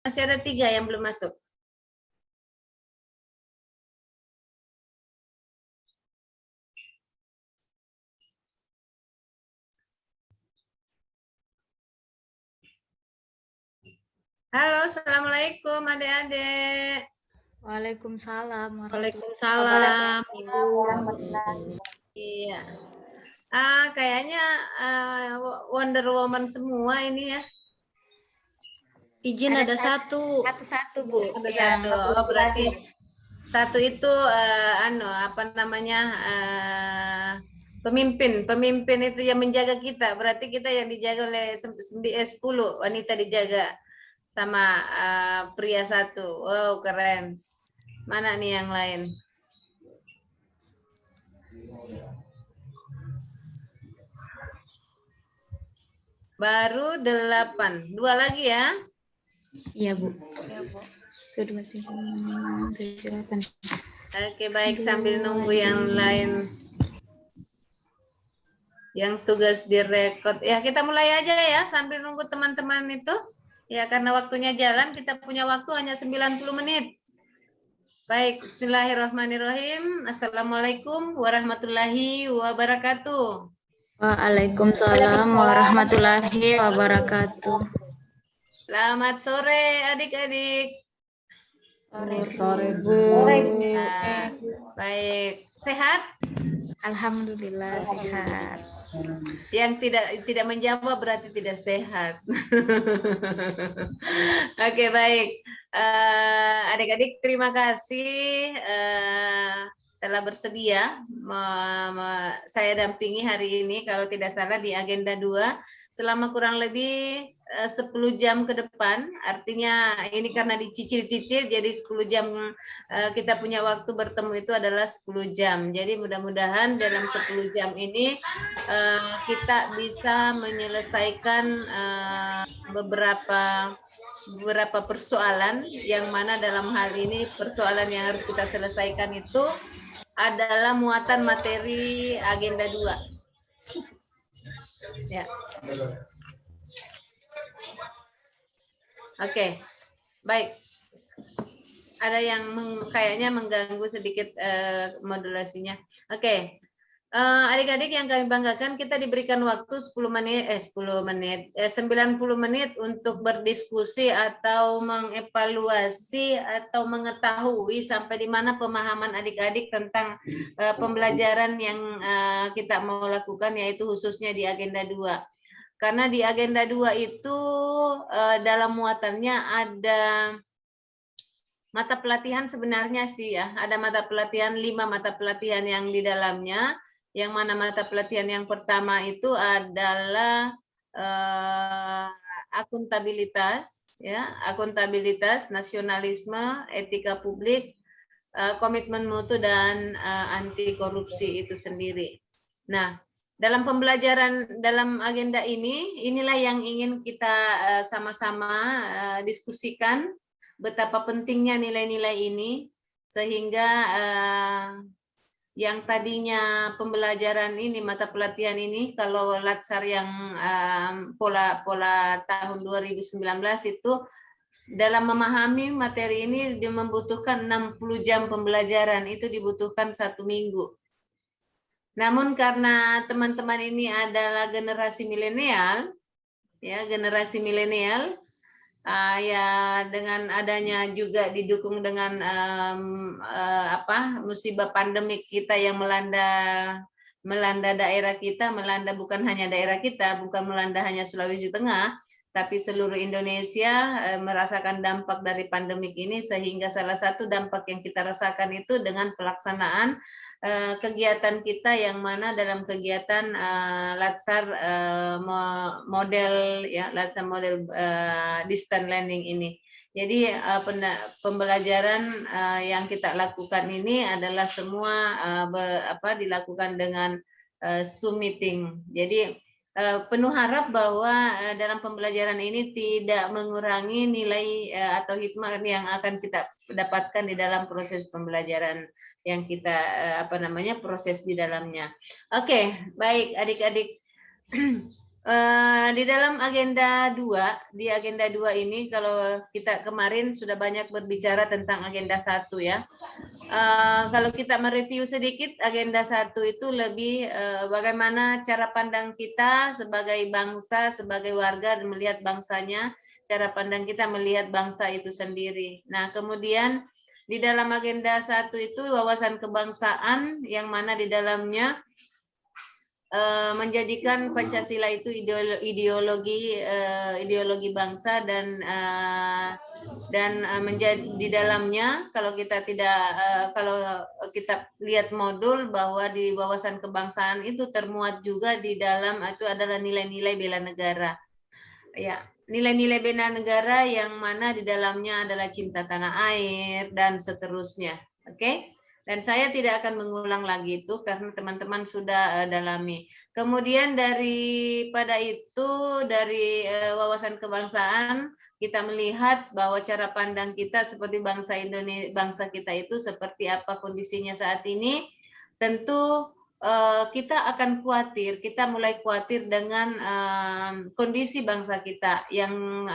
Masih ada 3 yang belum masuk. Halo, assalamualaikum adik-adik. Waalaikumsalam Waalaikumsalam, Ibu. Iya. Kayaknya Wonder Woman semua ini ya. Izin ada satu. Satu-satu, Bu. Ada satu. Oh, berarti satu itu apa namanya? Pemimpin itu yang menjaga kita. Berarti kita yang dijaga oleh 10 wanita dijaga sama pria satu. Wow, keren. Mana nih yang lain? Baru 8. 2 lagi ya. Iya, Bu. Ya, Bu. Kedua, tiga, enam, tujuh, delapan. Oke, baik, sambil nunggu yang lain. Yang tugas direkod. Ya, kita mulai aja ya sambil nunggu teman-teman itu. Ya, karena waktunya jalan, kita punya waktu hanya 90 menit. Baik, bismillahirrahmanirrahim. Assalamualaikum warahmatullahi wabarakatuh. Waalaikumsalam warahmatullahi wabarakatuh. Selamat sore adik-adik. Sore, Bu. Baik, sehat? Alhamdulillah sehat. Yang tidak menjawab berarti tidak sehat. Oke, baik. Adik-adik terima kasih telah bersedia saya dampingi hari ini kalau tidak salah di agenda 2 selama kurang lebih 10 jam ke depan. Artinya ini karena dicicil-cicil jadi 10 jam kita punya waktu bertemu itu adalah 10 jam. Jadi mudah-mudahan dalam 10 jam ini kita bisa menyelesaikan beberapa persoalan yang mana dalam hal ini persoalan yang harus kita selesaikan itu adalah muatan materi agenda 2. Ya. Oke. Baik. Ada yang kayaknya mengganggu sedikit modulasinya. Oke. Adik-adik yang kami banggakan, kita diberikan waktu 90 menit untuk berdiskusi atau mengevaluasi atau mengetahui sampai di mana pemahaman adik-adik tentang pembelajaran yang kita mau lakukan, yaitu khususnya di agenda 2. Karena di agenda 2 itu dalam muatannya ada mata pelatihan sebenarnya sih ya, ada mata pelatihan 5 mata pelatihan yang di dalamnya. Yang mana mata pelatihan yang pertama itu adalah akuntabilitas, ya, akuntabilitas, nasionalisme, etika publik, komitmen mutu dan anti korupsi itu sendiri. Nah, dalam pembelajaran dalam agenda ini, inilah yang ingin kita sama-sama diskusikan betapa pentingnya nilai-nilai ini sehingga yang tadinya pembelajaran ini, mata pelatihan ini, kalau Latsar yang pola tahun 2019 itu dalam memahami materi ini dia membutuhkan 60 jam pembelajaran, itu dibutuhkan 1 minggu. Namun karena teman-teman ini adalah generasi milenial, ya generasi milenial, ya dengan adanya juga didukung dengan musibah pandemik kita yang melanda daerah kita, melanda bukan hanya daerah kita, bukan melanda hanya Sulawesi Tengah, tapi seluruh Indonesia merasakan dampak dari pandemik ini, sehingga salah satu dampak yang kita rasakan itu dengan pelaksanaan kegiatan kita yang mana dalam kegiatan Latsar model ya, Latsar model distance learning ini. Jadi pembelajaran yang kita lakukan ini adalah semua dilakukan dengan Zoom meeting. Jadi penuh harap bahwa dalam pembelajaran ini tidak mengurangi nilai atau hikmah yang akan kita dapatkan di dalam proses pembelajaran yang kita proses di dalamnya. Oke, baik adik-adik. Di dalam agenda 2, di agenda 2 ini kalau kita kemarin sudah banyak berbicara tentang agenda 1 ya. Kalau kita mereview sedikit agenda 1 itu lebih bagaimana cara pandang kita sebagai bangsa, sebagai warga dan melihat bangsanya, cara pandang kita melihat bangsa itu sendiri. Nah, kemudian di dalam agenda 1 itu wawasan kebangsaan yang mana di dalamnya menjadikan Pancasila itu ideologi bangsa dan menjadi di dalamnya kalau kita kalau kita lihat modul bahwa di wawasan kebangsaan itu termuat juga di dalam itu adalah nilai-nilai bela negara. Ya, nilai-nilai bela negara yang mana di dalamnya adalah cinta tanah air dan seterusnya. Oke? Dan saya tidak akan mengulang lagi itu karena teman-teman sudah dalami. Kemudian daripada itu, dari wawasan kebangsaan, kita melihat bahwa cara pandang kita seperti bangsa Indonesia, bangsa kita itu seperti apa kondisinya saat ini. Tentu kita akan khawatir, kita mulai khawatir dengan kondisi bangsa kita yang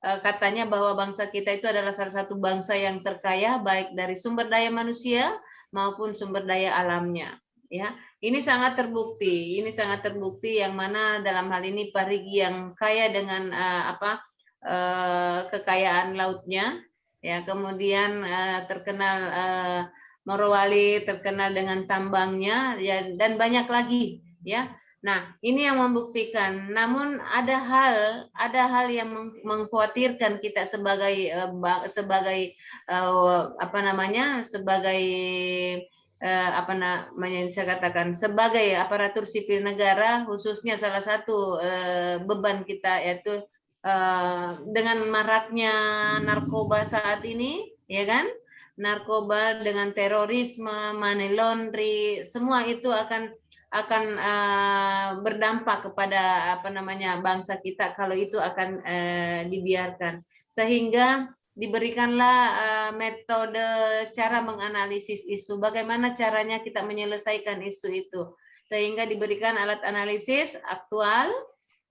katanya bahwa bangsa kita itu adalah salah satu bangsa yang terkaya baik dari sumber daya manusia maupun sumber daya alamnya. Ya, ini sangat terbukti. Ini sangat terbukti yang mana dalam hal ini Parigi yang kaya dengan kekayaan lautnya, ya, kemudian terkenal Morowali terkenal dengan tambangnya, ya, dan banyak lagi, ya. Nah, ini yang membuktikan. Namun ada hal yang mengkhawatirkan kita sebagai saya katakan sebagai aparatur sipil negara, khususnya salah satu beban kita yaitu dengan maraknya narkoba saat ini, ya kan? Narkoba dengan terorisme, money laundry, semua itu akan berdampak kepada bangsa kita kalau itu akan dibiarkan, sehingga diberikanlah metode cara menganalisis isu, bagaimana caranya kita menyelesaikan isu itu, sehingga diberikan alat analisis aktual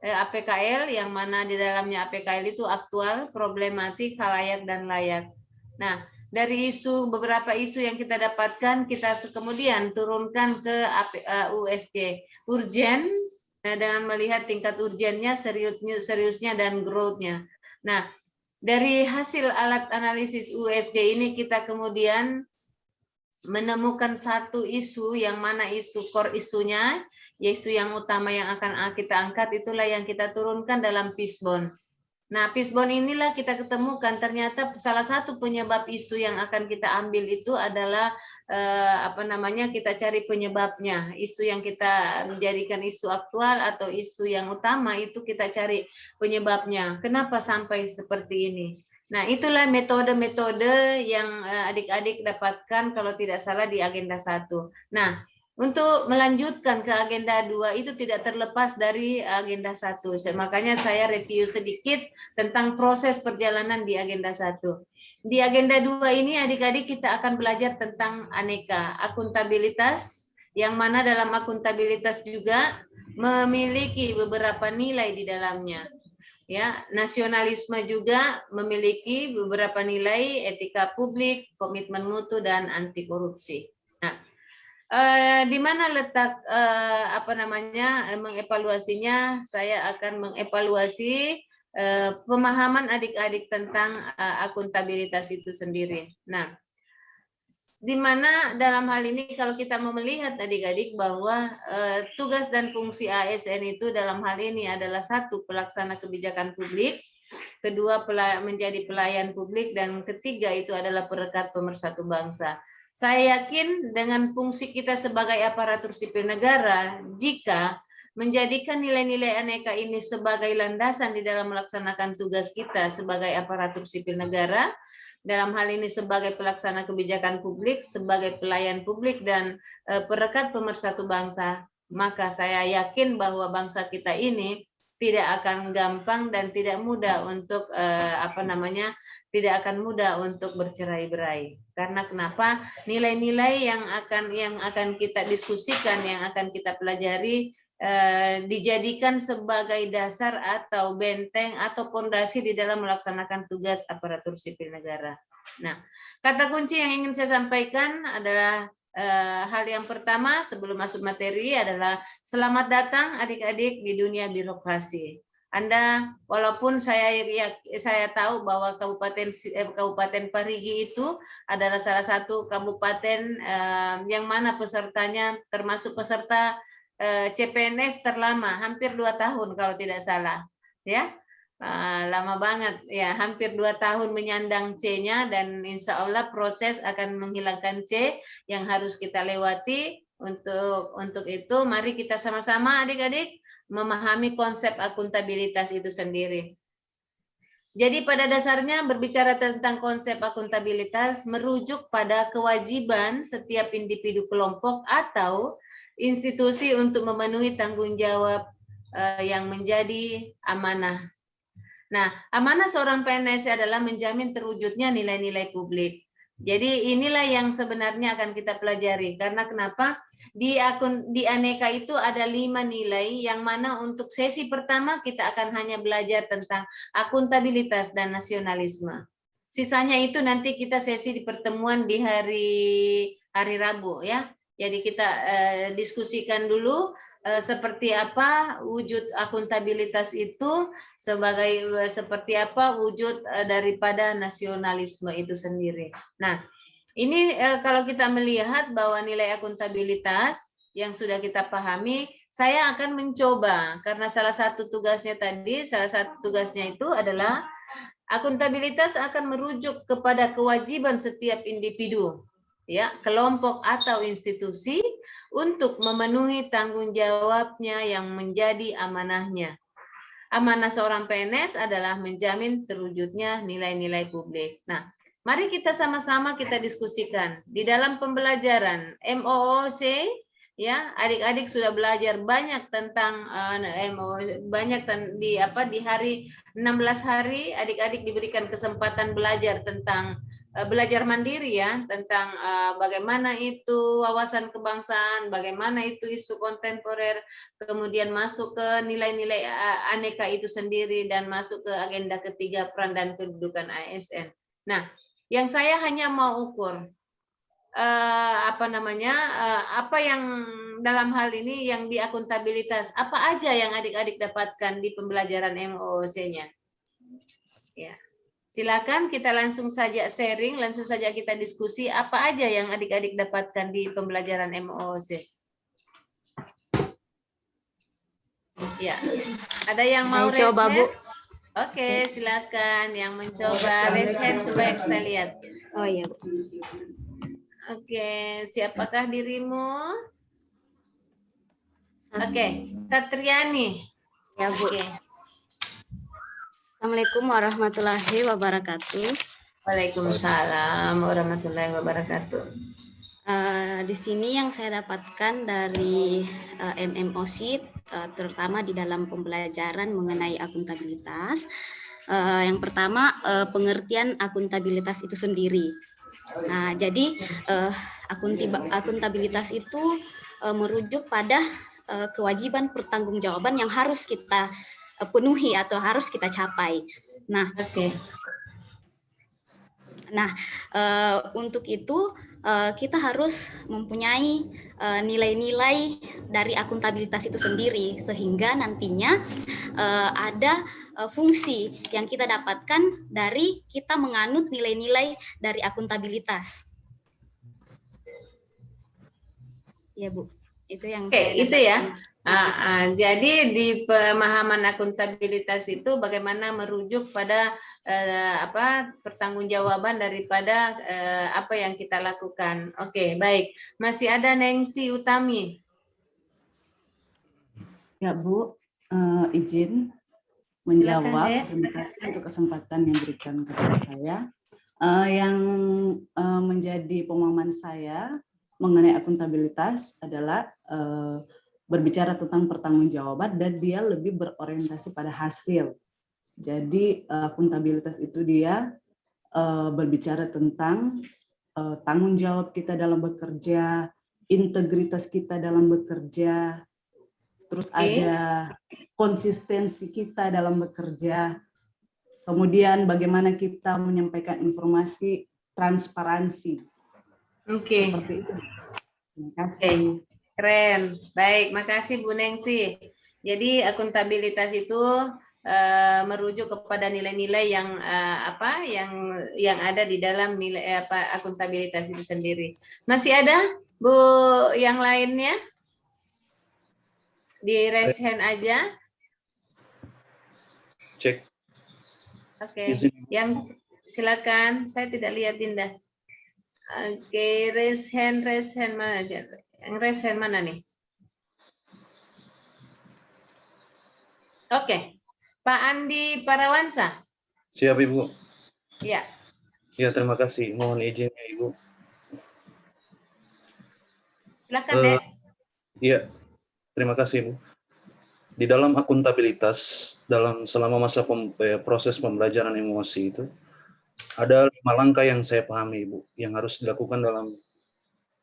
APKL yang mana di dalamnya APKL itu aktual, problematik, halayak dan layak. Nah, dari beberapa isu yang kita dapatkan, kita kemudian turunkan ke USG urgen dengan melihat tingkat urgennya, seriusnya dan growth-nya. Nah, dari hasil alat analisis USG ini kita kemudian menemukan satu isu yang mana isu core isunya, isu yang utama yang akan kita angkat itulah yang kita turunkan dalam Peacebond. Nah, Peacebond inilah kita ketemukan ternyata salah satu penyebab isu yang akan kita ambil itu adalah kita cari penyebabnya. Isu yang kita menjadikan isu aktual atau isu yang utama itu kita cari penyebabnya. Kenapa sampai seperti ini? Nah, itulah metode-metode yang adik-adik dapatkan kalau tidak salah di agenda 1. Nah, untuk melanjutkan ke agenda 2 itu tidak terlepas dari agenda 1. Makanya saya review sedikit tentang proses perjalanan di agenda 1. Di agenda 2 ini adik-adik kita akan belajar tentang aneka, akuntabilitas, yang mana dalam akuntabilitas juga memiliki beberapa nilai di dalamnya. Ya, nasionalisme juga memiliki beberapa nilai, etika publik, komitmen mutu dan anti korupsi. Nah, di mana letak mengevaluasinya? Saya akan mengevaluasi pemahaman adik-adik tentang akuntabilitas itu sendiri. Nah, di mana dalam hal ini kalau kita mau melihat adik-adik bahwa tugas dan fungsi ASN itu dalam hal ini adalah 1, pelaksana kebijakan publik, 2, menjadi pelayan publik, dan 3 itu adalah perekat pemersatu bangsa. Saya yakin dengan fungsi kita sebagai aparatur sipil negara, jika menjadikan nilai-nilai aneka ini sebagai landasan di dalam melaksanakan tugas kita sebagai aparatur sipil negara, dalam hal ini sebagai pelaksana kebijakan publik, sebagai pelayan publik, dan perekat pemersatu bangsa, maka saya yakin bahwa bangsa kita ini tidak akan gampang dan tidak mudah untuk tidak akan mudah untuk bercerai-berai. Karena kenapa? Nilai-nilai yang akan kita diskusikan, yang akan kita pelajari dijadikan sebagai dasar atau benteng atau pondasi di dalam melaksanakan tugas aparatur sipil negara. Nah, kata kunci yang ingin saya sampaikan adalah hal yang pertama sebelum masuk materi adalah selamat datang adik-adik di dunia birokrasi. Anda, walaupun saya tahu bahwa Kabupaten Parigi itu adalah salah satu kabupaten yang mana pesertanya termasuk peserta CPNS terlama, hampir 2 tahun kalau tidak salah, ya. Lama banget, ya, hampir 2 tahun menyandang C-nya, dan insya Allah proses akan menghilangkan C yang harus kita lewati. Untuk itu, mari kita sama-sama adik-adik memahami konsep akuntabilitas itu sendiri. Jadi pada dasarnya berbicara tentang konsep akuntabilitas merujuk pada kewajiban setiap individu, kelompok, atau institusi untuk memenuhi tanggung jawab yang menjadi amanah. Nah, amanah seorang PNS adalah menjamin terwujudnya nilai-nilai publik. Jadi inilah yang sebenarnya akan kita pelajari. Karena kenapa? Di Aneka itu ada 5 nilai, yang mana untuk sesi pertama kita akan hanya belajar tentang akuntabilitas dan nasionalisme. Sisanya itu nanti kita sesi di pertemuan di hari Rabu, ya. Jadi kita diskusikan dulu seperti apa wujud akuntabilitas itu, seperti apa wujud daripada nasionalisme itu sendiri. Nah, ini kalau kita melihat bahwa nilai akuntabilitas yang sudah kita pahami, saya akan mencoba, karena salah satu tugasnya itu adalah akuntabilitas akan merujuk kepada kewajiban setiap individu, ya, kelompok atau institusi untuk memenuhi tanggung jawabnya yang menjadi amanahnya. Amanah seorang PNS adalah menjamin terwujudnya nilai-nilai publik. Nah, mari kita sama-sama kita diskusikan di dalam pembelajaran MOOC, ya, adik-adik sudah belajar banyak tentang di hari 16 hari adik-adik diberikan kesempatan belajar tentang belajar mandiri, ya, tentang bagaimana itu wawasan kebangsaan, bagaimana itu isu kontemporer, kemudian masuk ke nilai-nilai aneka itu sendiri, dan masuk ke agenda ketiga peran dan kedudukan ASN. Nah, yang saya hanya mau ukur apa yang dalam hal ini yang di akuntabilitas, apa aja yang adik-adik dapatkan di pembelajaran MOOC-nya. Ya. Silakan kita langsung saja sharing, langsung saja kita diskusi apa aja yang adik-adik dapatkan di pembelajaran MOOC. Ya, ada yang mau raise Coba, Bu. hand? Oke, silakan yang mencoba raise hand supaya saya lihat. Oh iya, Bu. Oke, siapakah dirimu? Oke, Satriani. Ya, Bu. Oke. Assalamualaikum warahmatullahi wabarakatuh. Waalaikumsalam warahmatullahi wabarakatuh. Di sini yang saya dapatkan dari MMOC, terutama di dalam pembelajaran mengenai akuntabilitas. Yang pertama, pengertian akuntabilitas itu sendiri. Nah, jadi akuntabilitas itu merujuk pada kewajiban pertanggungjawaban yang harus kita penuhi atau harus kita capai. Nah, untuk itu kita harus mempunyai nilai-nilai dari akuntabilitas itu sendiri, sehingga nantinya ada fungsi yang kita dapatkan dari kita menganut nilai-nilai dari akuntabilitas. Ya, Bu, itu yang itu ya. Jadi di pemahaman akuntabilitas itu bagaimana merujuk pada pertanggungjawaban daripada apa yang kita lakukan. Oke, baik. Masih ada Nengsi Utami. Ya, Bu, izin menjawab. Silakan, terima kasih untuk kesempatan yang diberikan kepada saya. Yang menjadi pemahaman saya mengenai akuntabilitas adalah berbicara tentang pertanggungjawaban, dan dia lebih berorientasi pada hasil. Jadi akuntabilitas itu dia berbicara tentang tanggung jawab kita dalam bekerja, integritas kita dalam bekerja, terus Oke. ada konsistensi kita dalam bekerja, kemudian bagaimana kita menyampaikan informasi, transparansi. Oke. Seperti itu. Terima Oke. kasih. Keren. Baik, makasih Bu Nengsi. Jadi akuntabilitas itu merujuk kepada nilai-nilai yang apa yang ada di dalam nilai akuntabilitas itu sendiri. Masih ada Bu yang lainnya? Di raise hand aja. Cek. Oke. Izin. Yang silakan. Saya tidak lihat Dinda. Oke, raise hand mana aja? Yang raise hand mana nih? Oke, Pak Andi Parawansa. Siap Ibu. Ya. Ya, terima kasih. Mohon izinnya Ibu. Silakan Dek. Iya, terima kasih Ibu. Di dalam akuntabilitas, selama masa proses pembelajaran emosi itu, ada 5 langkah yang saya pahami Ibu, yang harus dilakukan dalam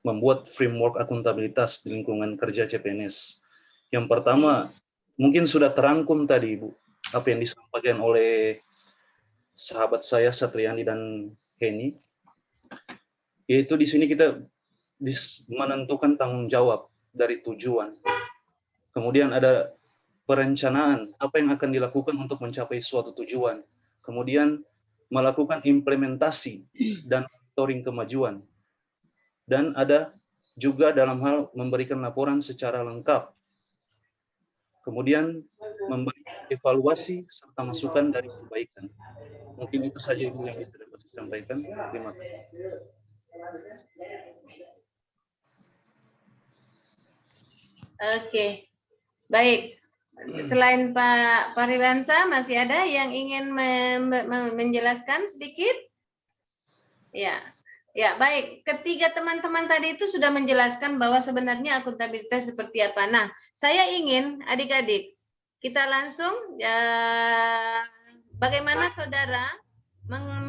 membuat framework akuntabilitas di lingkungan kerja CPNS. Yang pertama, mungkin sudah terangkum tadi Ibu, apa yang disampaikan oleh sahabat saya Satriani dan Heni, yaitu di sini kita menentukan tanggung jawab dari tujuan. Kemudian ada perencanaan, apa yang akan dilakukan untuk mencapai suatu tujuan. Kemudian melakukan implementasi dan monitoring kemajuan. Dan ada juga dalam hal memberikan laporan secara lengkap. Kemudian memberi evaluasi serta masukan dari perbaikan. Mungkin itu saja Ibu yang bisa dapat saya sampaikan. Terima kasih. Oke, baik. Selain Pak Pariwansa, masih ada yang ingin menjelaskan sedikit? Ya, ya baik. Ketiga teman-teman tadi itu sudah menjelaskan bahwa sebenarnya akuntabilitas seperti apa. Nah, saya ingin adik-adik kita langsung bagaimana saudara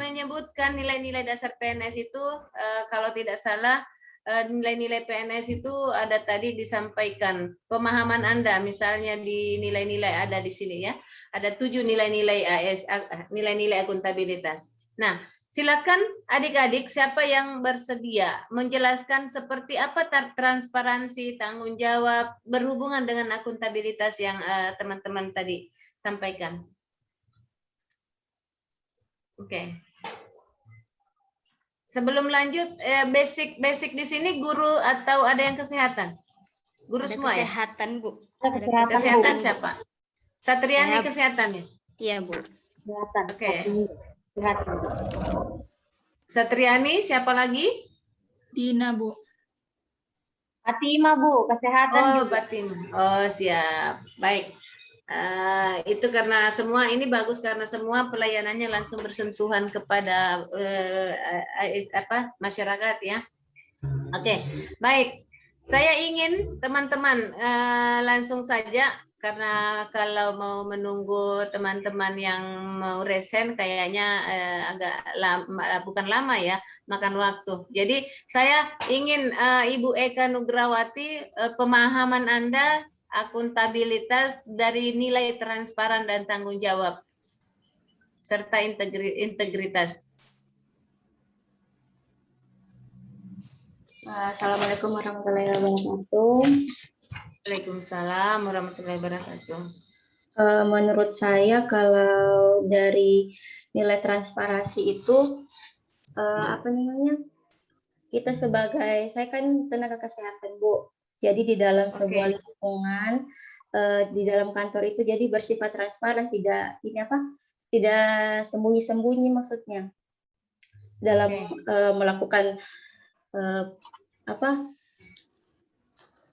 menyebutkan nilai-nilai dasar PNS itu kalau tidak salah. Nilai-nilai PNS itu ada tadi disampaikan pemahaman Anda, misalnya di nilai-nilai ada di sini ya, ada 7 nilai-nilai nilai-nilai akuntabilitas. Nah, silakan adik-adik siapa yang bersedia menjelaskan seperti apa transparansi, tanggung jawab berhubungan dengan akuntabilitas yang teman-teman tadi sampaikan. Oke. Sebelum lanjut, basic di sini guru atau ada yang kesehatan? Guru Ada semua kesehatan, ya? Bu. Ada kesehatan Bu. siapa? Satriani Saya- kesehatannya? Iya, Bu. Oke. Satriani, siapa lagi? Dina, Bu. Fatima, Bu, kesehatan Oh, juga. Fatima. Oh, siap. Baik. Itu karena semua ini bagus karena semua pelayanannya langsung bersentuhan kepada masyarakat ya. Oke, baik. Saya ingin teman-teman langsung saja karena kalau mau menunggu teman-teman yang mau resen kayaknya agak lama, bukan lama ya, makan waktu. Jadi saya ingin Ibu Eka Nugrawati, pemahaman Anda akuntabilitas dari nilai transparan dan tanggung jawab serta integritas. Assalamualaikum warahmatullahi wabarakatuh. Waalaikumsalam warahmatullahi wabarakatuh. Menurut saya kalau dari nilai transparansi itu kita sebagai, saya kan tenaga kesehatan Bu, jadi di dalam sebuah lingkungan, di dalam kantor itu jadi bersifat transparan, tidak sembunyi-sembunyi maksudnya dalam melakukan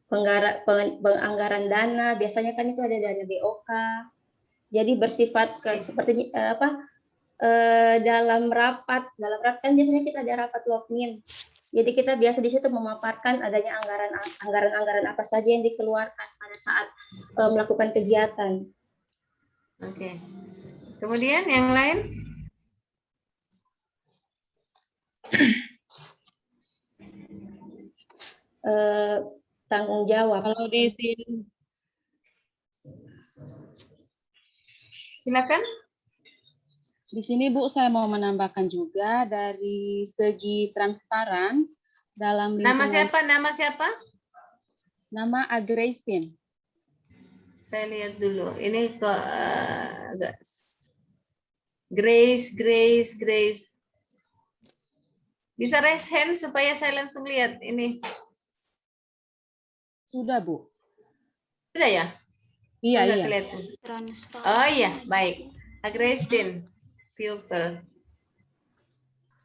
penganggaran dana. Biasanya kan itu ada dana BOK, jadi bersifat seperti dalam rapat kan biasanya kita ada rapat lokmin. Jadi kita biasa di situ memaparkan adanya anggaran apa saja yang dikeluarkan pada saat melakukan kegiatan. Oke. Kemudian yang lain? Tanggung jawab. Kalau di sini Silakan. Di sini Bu, saya mau menambahkan juga dari segi transparan dalam Nama lingkungan. siapa? Nama siapa? Nama Agrestin. Saya lihat dulu. Ini kok agak Grace. Bisa raise hand supaya saya langsung lihat ini. Sudah Bu. Sudah ya? Iya, Nggak iya. kelihatan. Transparan. Oh iya, baik. Agrestin, pupil.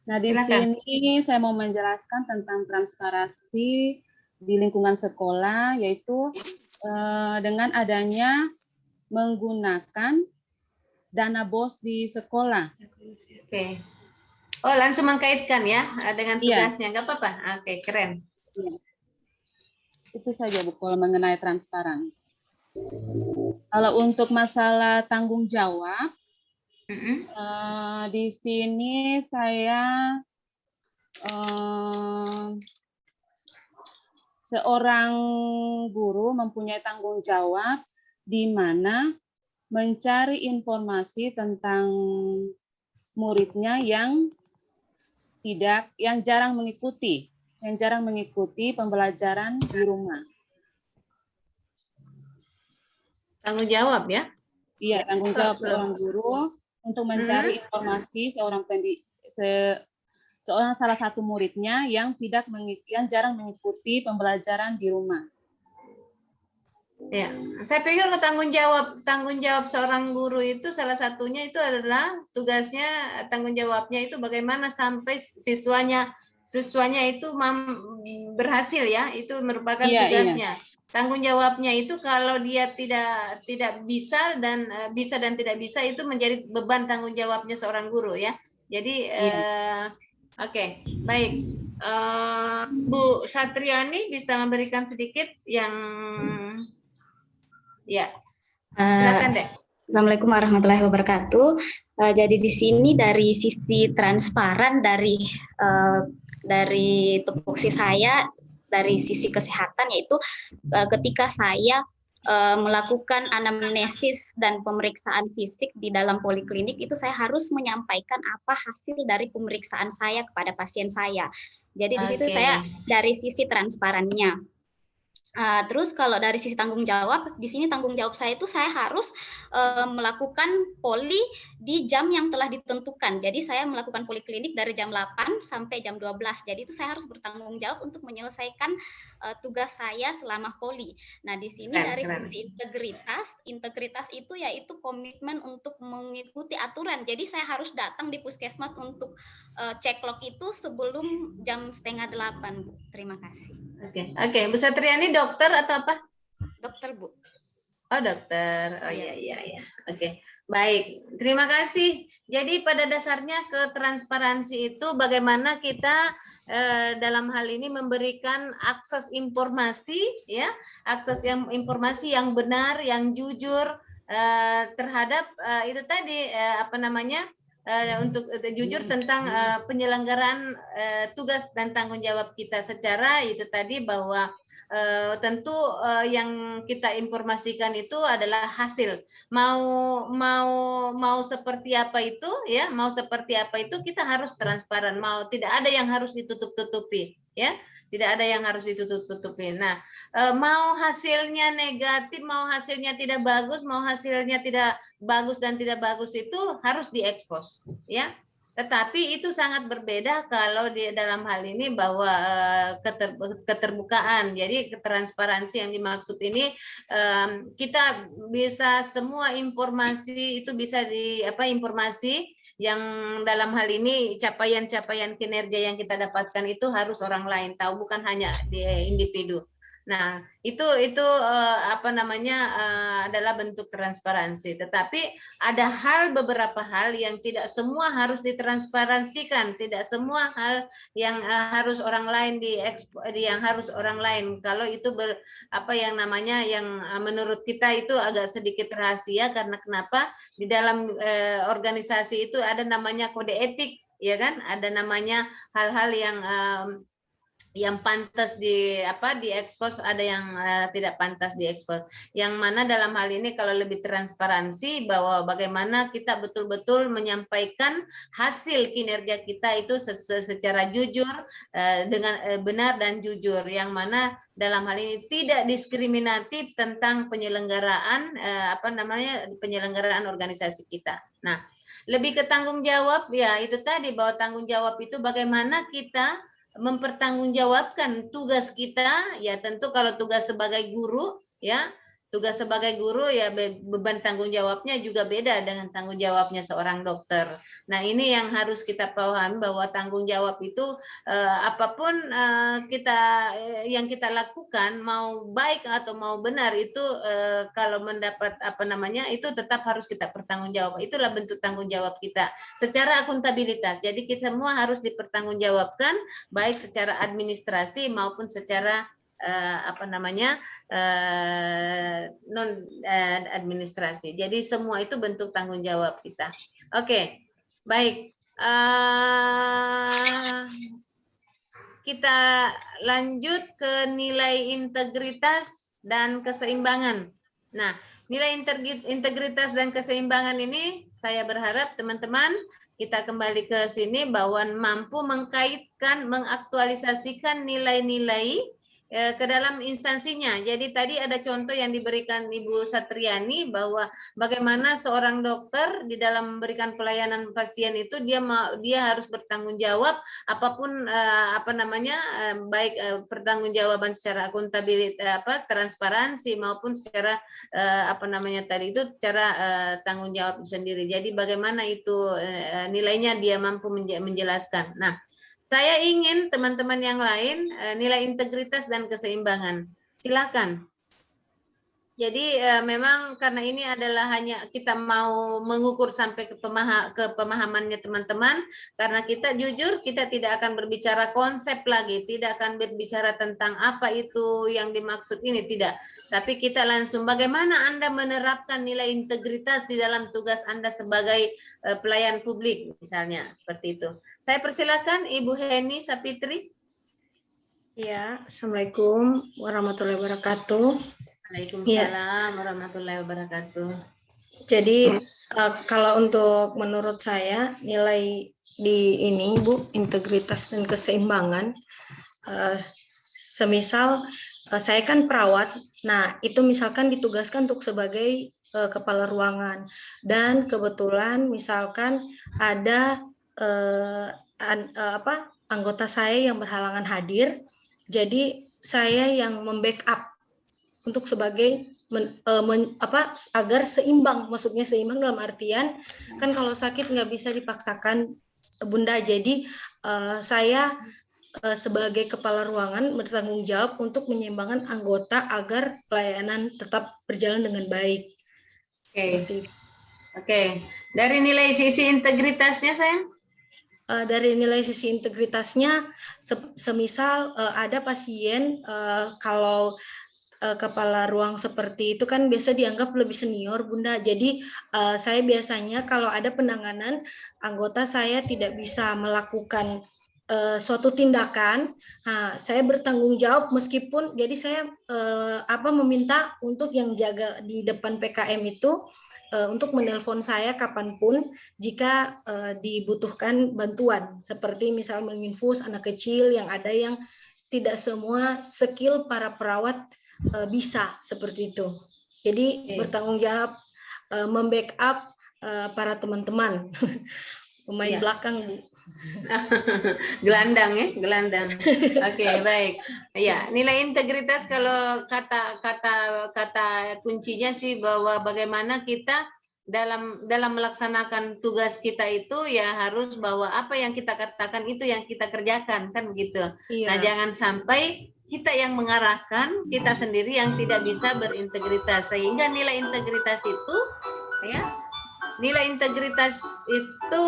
Nah, di Silakan. sini saya mau menjelaskan tentang transparansi di lingkungan sekolah, yaitu dengan adanya menggunakan dana BOS di sekolah. Oke. Oh, langsung mengkaitkan ya dengan Iya. tugasnya. Nggak apa-apa. Oke, keren. Iya. Itu saja Bu, kalau mengenai transparansi. Kalau untuk masalah tanggung jawab, di sini saya seorang guru mempunyai tanggung jawab di mana mencari informasi tentang muridnya yang jarang mengikuti pembelajaran di rumah. Tanggung jawab ya. Iya, tanggung jawab seorang guru untuk mencari informasi seorang salah satu muridnya yang jarang mengikuti pembelajaran di rumah. Ya, saya pikir tanggung jawab seorang guru itu salah satunya itu adalah tugasnya, tanggung jawabnya itu bagaimana sampai siswanya itu berhasil ya, itu merupakan tugasnya. Iya. Tanggung jawabnya itu kalau dia tidak bisa dan tidak bisa itu menjadi beban tanggung jawabnya seorang guru ya. Jadi oke, baik. Bu Satriani bisa memberikan sedikit yang ya, silakan deh. Assalamualaikum warahmatullahi wabarakatuh. Jadi di sini dari sisi transparan dari tupoksi saya, dari sisi kesehatan, yaitu ketika saya melakukan anamnesis dan pemeriksaan fisik di dalam poliklinik, itu saya harus menyampaikan apa hasil dari pemeriksaan saya kepada pasien saya. Jadi di situ saya dari sisi transparannya. Terus kalau dari sisi tanggung jawab, di sini tanggung jawab saya itu saya harus melakukan poli di jam yang telah ditentukan. Jadi saya melakukan poliklinik dari jam 8 sampai jam 12. Jadi itu saya harus bertanggung jawab untuk menyelesaikan tugas saya selama poli. Nah, di sini dari sisi integritas itu yaitu komitmen untuk mengikuti aturan. Jadi saya harus datang di puskesmas untuk cek log itu sebelum jam 7:30, Bu. Terima kasih. Oke, Bu Satriani dokter atau apa? Dokter, Bu. Oh, dokter. Oh iya. Oke. Baik, terima kasih. Jadi pada dasarnya ketransparansi itu bagaimana kita dalam hal ini memberikan akses informasi ya, informasi yang benar, yang jujur terhadap itu tadi untuk jujur tentang penyelenggaraan tugas dan tanggung jawab kita secara itu tadi bahwa tentu yang kita informasikan itu adalah hasil. Mau seperti apa itu ya, kita harus transparan. Tidak ada yang harus ditutup-tutupi ya. Tidak ada yang harus ditutup-tutupi. Nah, mau hasilnya negatif, mau hasilnya tidak bagus, mau hasilnya tidak bagus dan tidak bagus itu harus diekspos, ya. Tetapi itu sangat berbeda kalau di dalam hal ini bahwa keterbukaan. Jadi transparansi yang dimaksud ini kita bisa semua informasi itu bisa informasi yang dalam hal ini capaian-capaian kinerja yang kita dapatkan itu harus orang lain tahu, bukan hanya di individu. Nah, itu adalah bentuk transparansi. Tetapi ada beberapa hal yang tidak semua harus ditransparansikan, tidak semua hal yang harus orang lain yang harus orang lain. Kalau itu yang menurut kita itu agak sedikit rahasia, karena kenapa? Di dalam organisasi itu ada namanya kode etik, ya kan? Ada namanya hal-hal yang yang pantas diekspos, ada yang tidak pantas diekspos. Yang mana dalam hal ini kalau lebih transparansi bahwa bagaimana kita betul-betul menyampaikan hasil kinerja kita itu secara jujur, dengan benar dan jujur, yang mana dalam hal ini tidak diskriminatif tentang penyelenggaraan penyelenggaraan organisasi kita. Nah, lebih ke tanggung jawab, ya itu tadi, bahwa tanggung jawab itu bagaimana kita mempertanggungjawabkan tugas kita. Ya tentu kalau tugas sebagai guru, ya tugas sebagai guru ya beban tanggung jawabnya juga beda dengan tanggung jawabnya seorang dokter. Nah ini yang harus kita pahami, bahwa tanggung jawab itu apapun yang kita lakukan, mau baik atau mau benar, itu kalau mendapat itu tetap harus kita pertanggungjawab. Itulah bentuk tanggung jawab kita secara akuntabilitas. Jadi kita semua harus dipertanggungjawabkan, baik secara administrasi maupun secara non administrasi. Jadi semua itu bentuk tanggung jawab kita. Oke, baik. Kita lanjut ke nilai integritas dan keseimbangan. Nah, nilai integritas dan keseimbangan ini saya berharap teman-teman kita kembali ke sini bahwa mampu mengkaitkan, mengaktualisasikan nilai-nilai ke dalam instansinya. Jadi tadi ada contoh yang diberikan Ibu Satriani bahwa bagaimana seorang dokter di dalam memberikan pelayanan pasien itu dia harus bertanggung jawab apapun baik pertanggungjawaban secara akuntabilitas, transparansi maupun secara cara tanggung jawab sendiri. Jadi bagaimana itu nilainya dia mampu menjelaskan. Nah, saya ingin teman-teman yang lain nilai integritas dan keseimbangan. Silakan. Jadi memang karena ini adalah hanya kita mau mengukur sampai ke pemahamannya teman-teman, karena kita jujur kita tidak akan berbicara konsep lagi, tidak akan berbicara tentang apa itu yang dimaksud ini, tidak. Tapi kita langsung bagaimana Anda menerapkan nilai integritas di dalam tugas Anda sebagai pelayan publik misalnya, seperti itu. Saya persilakan Ibu Heni Sapitri. Ya, Assalamualaikum warahmatullahi wabarakatuh. Waalaikumsalam warahmatullahi wabarakatuh. Jadi kalau untuk menurut saya nilai di ini Bu, integritas dan keseimbangan, semisal saya kan perawat, nah itu misalkan ditugaskan untuk sebagai kepala ruangan, dan kebetulan misalkan ada anggota saya yang berhalangan hadir, jadi saya yang membackup untuk sebagai agar seimbang, maksudnya seimbang dalam artian kan kalau sakit nggak bisa dipaksakan Bunda, jadi saya sebagai kepala ruangan bertanggung jawab untuk menyeimbangkan anggota agar pelayanan tetap berjalan dengan baik. Oke. Dari nilai sisi integritasnya sayang? Dari nilai sisi integritasnya, semisal ada pasien kalau kepala ruang seperti itu kan biasa dianggap lebih senior Bunda. Jadi saya biasanya kalau ada penanganan anggota saya tidak bisa melakukan suatu tindakan, saya bertanggung jawab meskipun jadi saya meminta untuk yang jaga di depan PKM itu untuk menelpon saya kapanpun jika dibutuhkan bantuan, seperti misal menginfus anak kecil yang ada yang tidak semua skill para perawat bisa seperti itu. Jadi bertanggung jawab membackup para teman-teman pemain belakang Bu. Gelandang ya, gelandang. Oke, baik. Ya, nilai integritas kalau kata kuncinya sih bahwa bagaimana kita dalam melaksanakan tugas kita itu ya harus bahwa apa yang kita katakan itu yang kita kerjakan, kan begitu. Iya. Nah, jangan sampai kita yang mengarahkan, kita sendiri yang tidak bisa berintegritas, sehingga nilai integritas itu ya, nilai integritas itu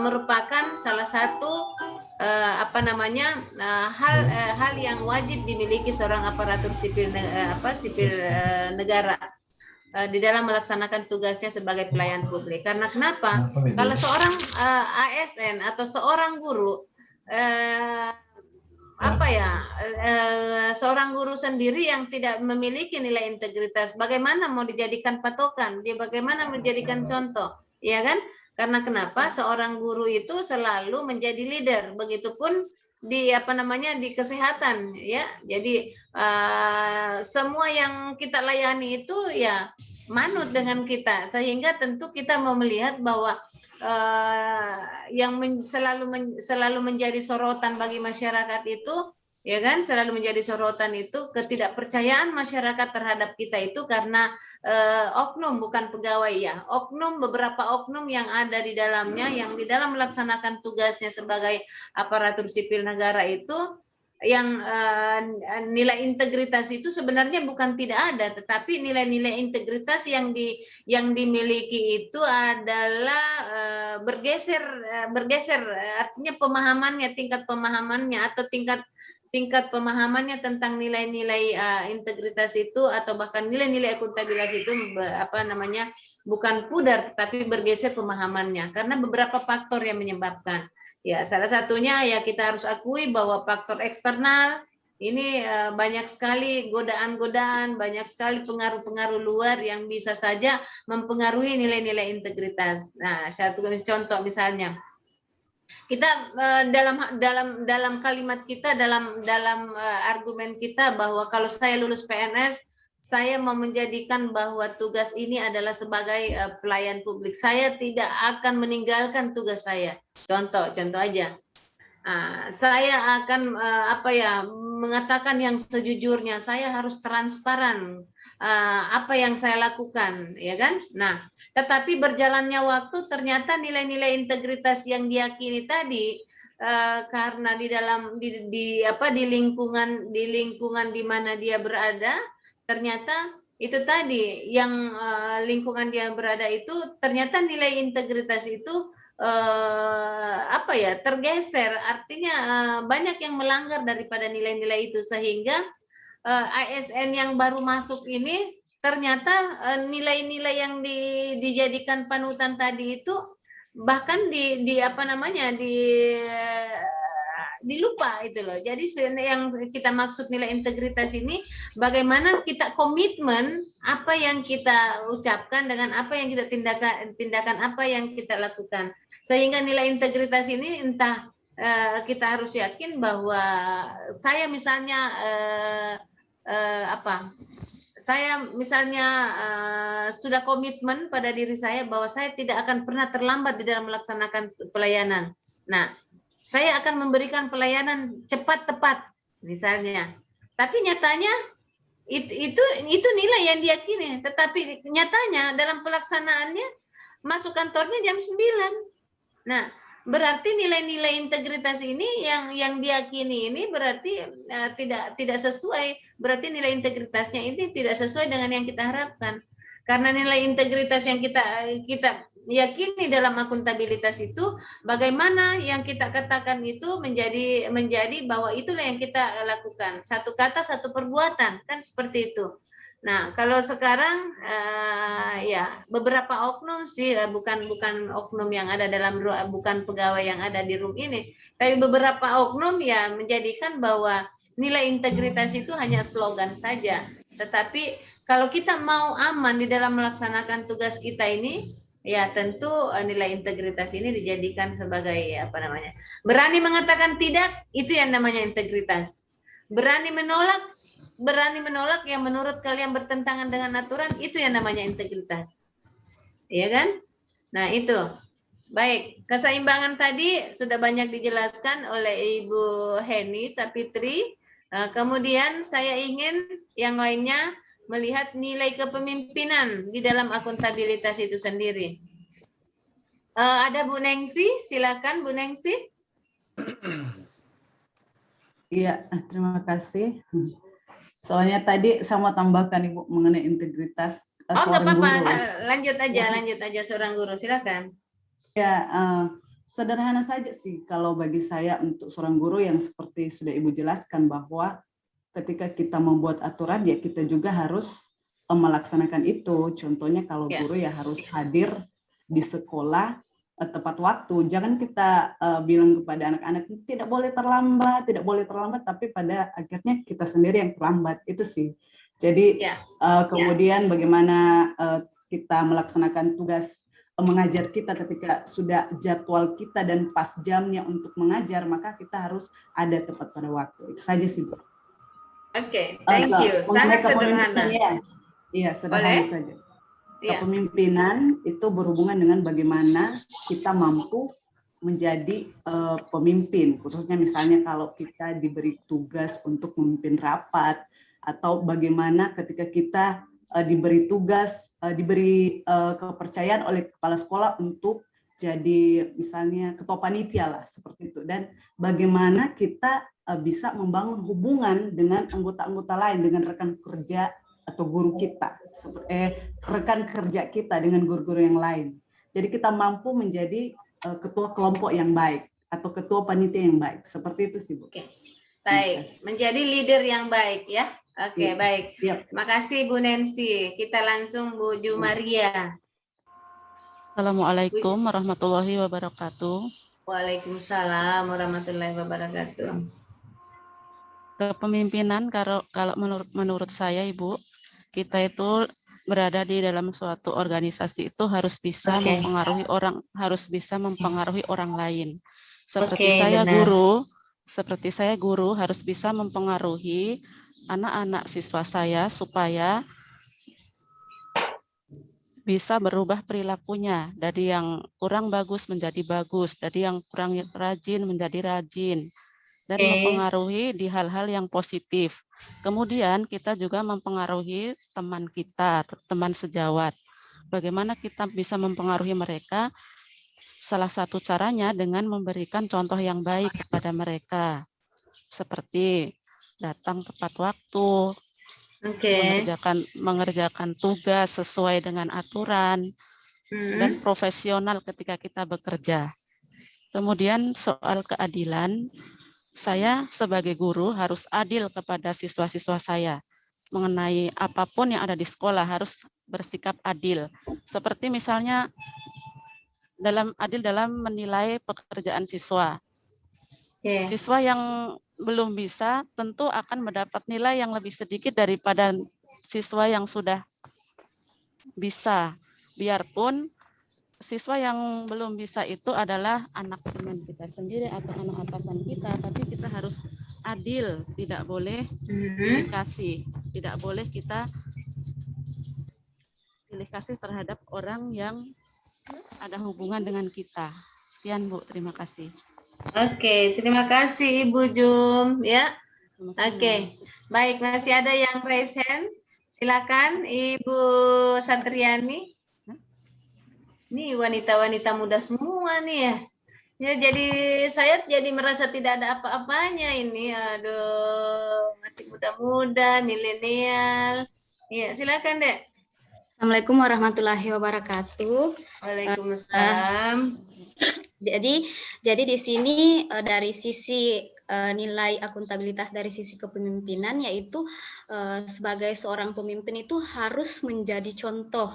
merupakan salah satu hal yang wajib dimiliki seorang aparatur sipil negara di dalam melaksanakan tugasnya sebagai pelayan publik. Karena kenapa? Kalau seorang ASN atau seorang guru apa ya, seorang guru sendiri yang tidak memiliki nilai integritas, bagaimana mau dijadikan patokan? Dia bagaimana menjadikan contoh, ya kan? Karena kenapa? Seorang guru itu selalu menjadi leader, begitupun di apa namanya di kesehatan, ya. Jadi semua yang kita layani itu ya manut dengan kita, sehingga tentu kita mau melihat bahwa yang selalu menjadi sorotan bagi masyarakat itu, ya kan, selalu menjadi sorotan itu ketidakpercayaan masyarakat terhadap kita itu karena oknum, bukan pegawai ya, oknum, beberapa oknum yang ada di dalamnya, yang di dalam melaksanakan tugasnya sebagai aparatur sipil negara itu, yang nilai integritas itu sebenarnya bukan tidak ada, tetapi nilai-nilai integritas yang dimiliki itu adalah bergeser, artinya pemahamannya, tingkat pemahamannya atau tingkat pemahamannya tentang nilai-nilai integritas itu atau bahkan nilai-nilai akuntabilitas itu bukan pudar, tapi bergeser pemahamannya karena beberapa faktor yang menyebabkan. Ya, salah satunya ya kita harus akui bahwa faktor eksternal ini banyak sekali godaan-godaan, banyak sekali pengaruh-pengaruh luar yang bisa saja mempengaruhi nilai-nilai integritas. Nah, satu contoh misalnya, kita dalam kalimat kita, dalam argumen kita bahwa kalau saya lulus PNS, saya mau menjadikan bahwa tugas ini adalah sebagai pelayan publik. Saya tidak akan meninggalkan tugas saya. Contoh aja. Saya akan mengatakan yang sejujurnya. Saya harus transparan apa yang saya lakukan, ya kan? Nah, tetapi berjalannya waktu ternyata nilai-nilai integritas yang diyakini tadi karena di lingkungan di mana dia berada, ternyata itu tadi yang lingkungan dia berada itu ternyata nilai integritas itu tergeser, artinya banyak yang melanggar daripada nilai-nilai itu, sehingga ASN yang baru masuk ini ternyata nilai-nilai yang dijadikan panutan tadi itu bahkan dilupa itu loh. Jadi yang kita maksud nilai integritas ini bagaimana kita komitmen apa yang kita ucapkan dengan apa yang kita tindakan apa yang kita lakukan, sehingga nilai integritas ini entah kita harus yakin bahwa saya misalnya saya misalnya sudah komitmen pada diri saya bahwa saya tidak akan pernah terlambat di dalam melaksanakan pelayanan. Nah, saya akan memberikan pelayanan cepat tepat misalnya. Tapi nyatanya itu nilai yang diyakini, tetapi nyatanya dalam pelaksanaannya masuk kantornya jam 9. Nah, berarti nilai-nilai integritas ini yang diyakini ini berarti tidak sesuai, berarti nilai integritasnya ini tidak sesuai dengan yang kita harapkan. Karena nilai integritas yang kita yakini dalam akuntabilitas itu, bagaimana yang kita katakan itu menjadi bahwa itulah yang kita lakukan, satu kata satu perbuatan, kan seperti itu. Nah, kalau sekarang ya beberapa oknum sih, bukan oknum yang ada dalam, bukan pegawai yang ada di room ini, tapi beberapa oknum ya menjadikan bahwa nilai integritas itu hanya slogan saja. Tetapi kalau kita mau aman di dalam melaksanakan tugas kita ini, ya tentu nilai integritas ini dijadikan sebagai berani mengatakan tidak, itu yang namanya integritas. Berani menolak yang menurut kalian bertentangan dengan aturan, itu yang namanya integritas. Iya kan? Nah, itu. Baik, keseimbangan tadi sudah banyak dijelaskan oleh Ibu Heni Sapitri. Kemudian saya ingin yang lainnya melihat nilai kepemimpinan di dalam akuntabilitas itu sendiri. Ada Bu Nengsi, silakan Bu Nengsi. Iya, terima kasih. Soalnya tadi saya mau tambahkan Ibu mengenai integritas nggak apa-apa, lanjut aja seorang guru, silakan. Ya, sederhana saja sih kalau bagi saya untuk seorang guru, yang seperti sudah Ibu jelaskan bahwa ketika kita membuat aturan ya kita juga harus melaksanakan itu. Contohnya kalau guru ya harus hadir di sekolah tepat waktu. Jangan kita bilang kepada anak-anak tidak boleh terlambat, tapi pada akhirnya kita sendiri yang terlambat. Itu sih. Jadi kemudian bagaimana kita melaksanakan tugas mengajar kita ketika sudah jadwal kita dan pas jamnya untuk mengajar, maka kita harus ada tepat pada waktu. Itu saja sih, Bu. Oke, thank you. Sangat sederhana. Iya, sederhana saja. Kepemimpinan itu berhubungan dengan bagaimana kita mampu menjadi pemimpin, khususnya misalnya kalau kita diberi tugas untuk memimpin rapat, atau bagaimana ketika kita diberi tugas, diberi kepercayaan oleh kepala sekolah untuk jadi misalnya ketua panitia lah, seperti itu. Dan bagaimana kita bisa membangun hubungan dengan anggota-anggota lain, dengan rekan kerja atau guru kita, rekan kerja kita dengan guru-guru yang lain. Jadi kita mampu menjadi ketua kelompok yang baik atau ketua panitia yang baik. Seperti itu sih, Bu. Oke. Baik, menjadi leader yang baik ya. Oke, baik. Terima kasih Bu Nancy. Kita langsung Bu Jumaria. Assalamualaikum warahmatullahi wabarakatuh. Waalaikumsalam warahmatullahi wabarakatuh. Kepemimpinan kalau menurut saya, Ibu, kita itu berada di dalam suatu organisasi itu harus bisa mempengaruhi orang lain. Seperti saya guru harus bisa mempengaruhi anak-anak siswa saya supaya bisa berubah perilakunya dari yang kurang bagus menjadi bagus, dari yang kurang rajin menjadi rajin, dan mempengaruhi di hal-hal yang positif. Kemudian kita juga mempengaruhi teman kita, teman sejawat. Bagaimana kita bisa mempengaruhi mereka? Salah satu caranya dengan memberikan contoh yang baik kepada mereka. Seperti datang tepat waktu, mengerjakan tugas sesuai dengan aturan, dan profesional ketika kita bekerja. Kemudian soal keadilan, saya sebagai guru harus adil kepada siswa-siswa saya. Mengenai apapun yang ada di sekolah harus bersikap adil. Seperti misalnya adil dalam menilai pekerjaan siswa. Siswa yang belum bisa tentu akan mendapat nilai yang lebih sedikit daripada siswa yang sudah bisa. Biarpun siswa yang belum bisa itu adalah anak teman kita sendiri atau anak atasan kita, tapi kita harus adil, tidak boleh pilih kasih, tidak boleh kita pilih kasih terhadap orang yang ada hubungan dengan kita. Sekian, Bu, terima kasih. Oke, terima kasih Ibu Jum ya. Oke, baik, masih ada yang raise hand. Silakan Ibu Satriani. Ini wanita-wanita muda semua nih ya. Ya, jadi saya jadi merasa tidak ada apa-apanya ini. Aduh, masih muda-muda, milenial. Ya, silakan, Dek. Assalamualaikum warahmatullahi wabarakatuh. Waalaikumsalam. Jadi di sini dari sisi nilai akuntabilitas dari sisi kepemimpinan, yaitu sebagai seorang pemimpin itu harus menjadi contoh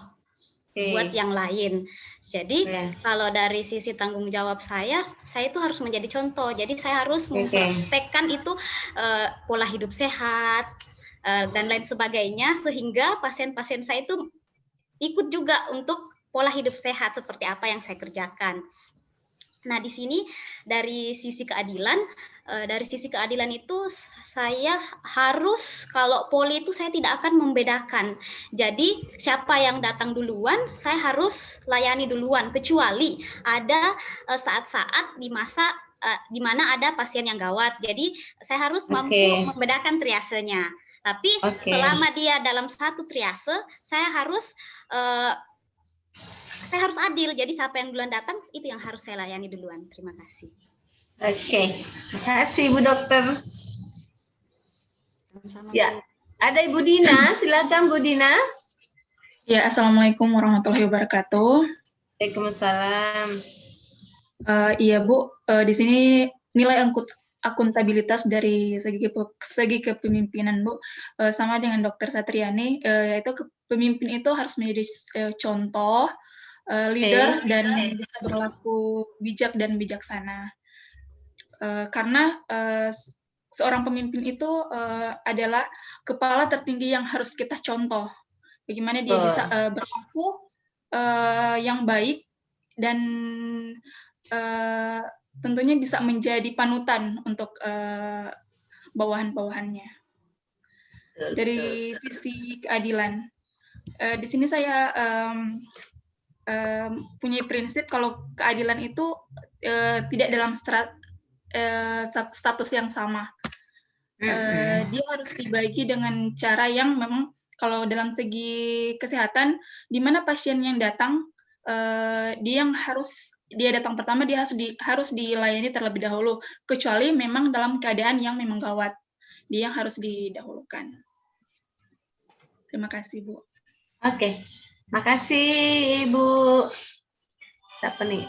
buat yang lain. Jadi kalau dari sisi tanggung jawab saya itu harus menjadi contoh. Jadi saya harus mempraktekkan itu pola hidup sehat dan lain sebagainya, sehingga pasien-pasien saya itu ikut juga untuk pola hidup sehat seperti apa yang saya kerjakan. Nah, di sini dari sisi keadilan itu saya harus, kalau poli itu saya tidak akan membedakan. Jadi siapa yang datang duluan, saya harus layani duluan, kecuali ada saat-saat di masa di mana ada pasien yang gawat. Jadi saya harus mampu membedakan triasenya. Tapi selama dia dalam satu triase, saya harus adil. Jadi siapa yang duluan datang, itu yang harus saya layani duluan. Terima kasih. Oke, terima kasih Bu Dokter. Ya, ada Ibu Dina. Silakan Bu Dina. Ya, Assalamualaikum warahmatullahi wabarakatuh. Waalaikumsalam. Iya Bu, di sini nilai akuntabilitas dari segi kepemimpinan Bu, sama dengan Dokter Satriani, yaitu pemimpin itu harus menjadi contoh leader dan bisa berlaku bijak dan bijaksana. Karena seorang pemimpin itu adalah kepala tertinggi yang harus kita contoh. Bagaimana dia bisa berlaku yang baik dan tentunya bisa menjadi panutan untuk bawahan-bawahannya. Dari sisi keadilan, di sini saya punya prinsip kalau keadilan itu tidak dalam status yang sama. Dia harus dibagi dengan cara yang memang kalau dalam segi kesehatan, di mana pasien yang datang, dia datang pertama, dia harus dilayani terlebih dahulu, kecuali memang dalam keadaan yang memang gawat, dia yang harus didahulukan. Terima kasih, Bu. Oke, makasih Ibu. Siapa nih?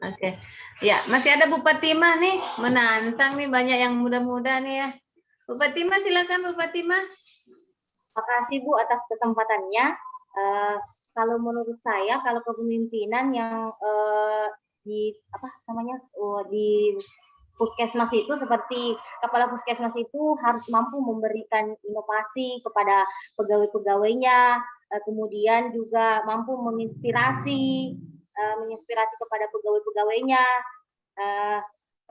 Oke, ya masih ada Bu Fatimah nih, menantang nih, banyak yang muda-muda nih ya. Bu Fatimah, silakan Bu Fatimah. Makasih Bu atas kesempatannya. Kalau menurut saya, kalau kepemimpinan yang di puskesmas itu, seperti kepala puskesmas itu harus mampu memberikan inovasi kepada pegawai-pegawainya, kemudian juga mampu menginspirasi kepada pegawai-pegawainya.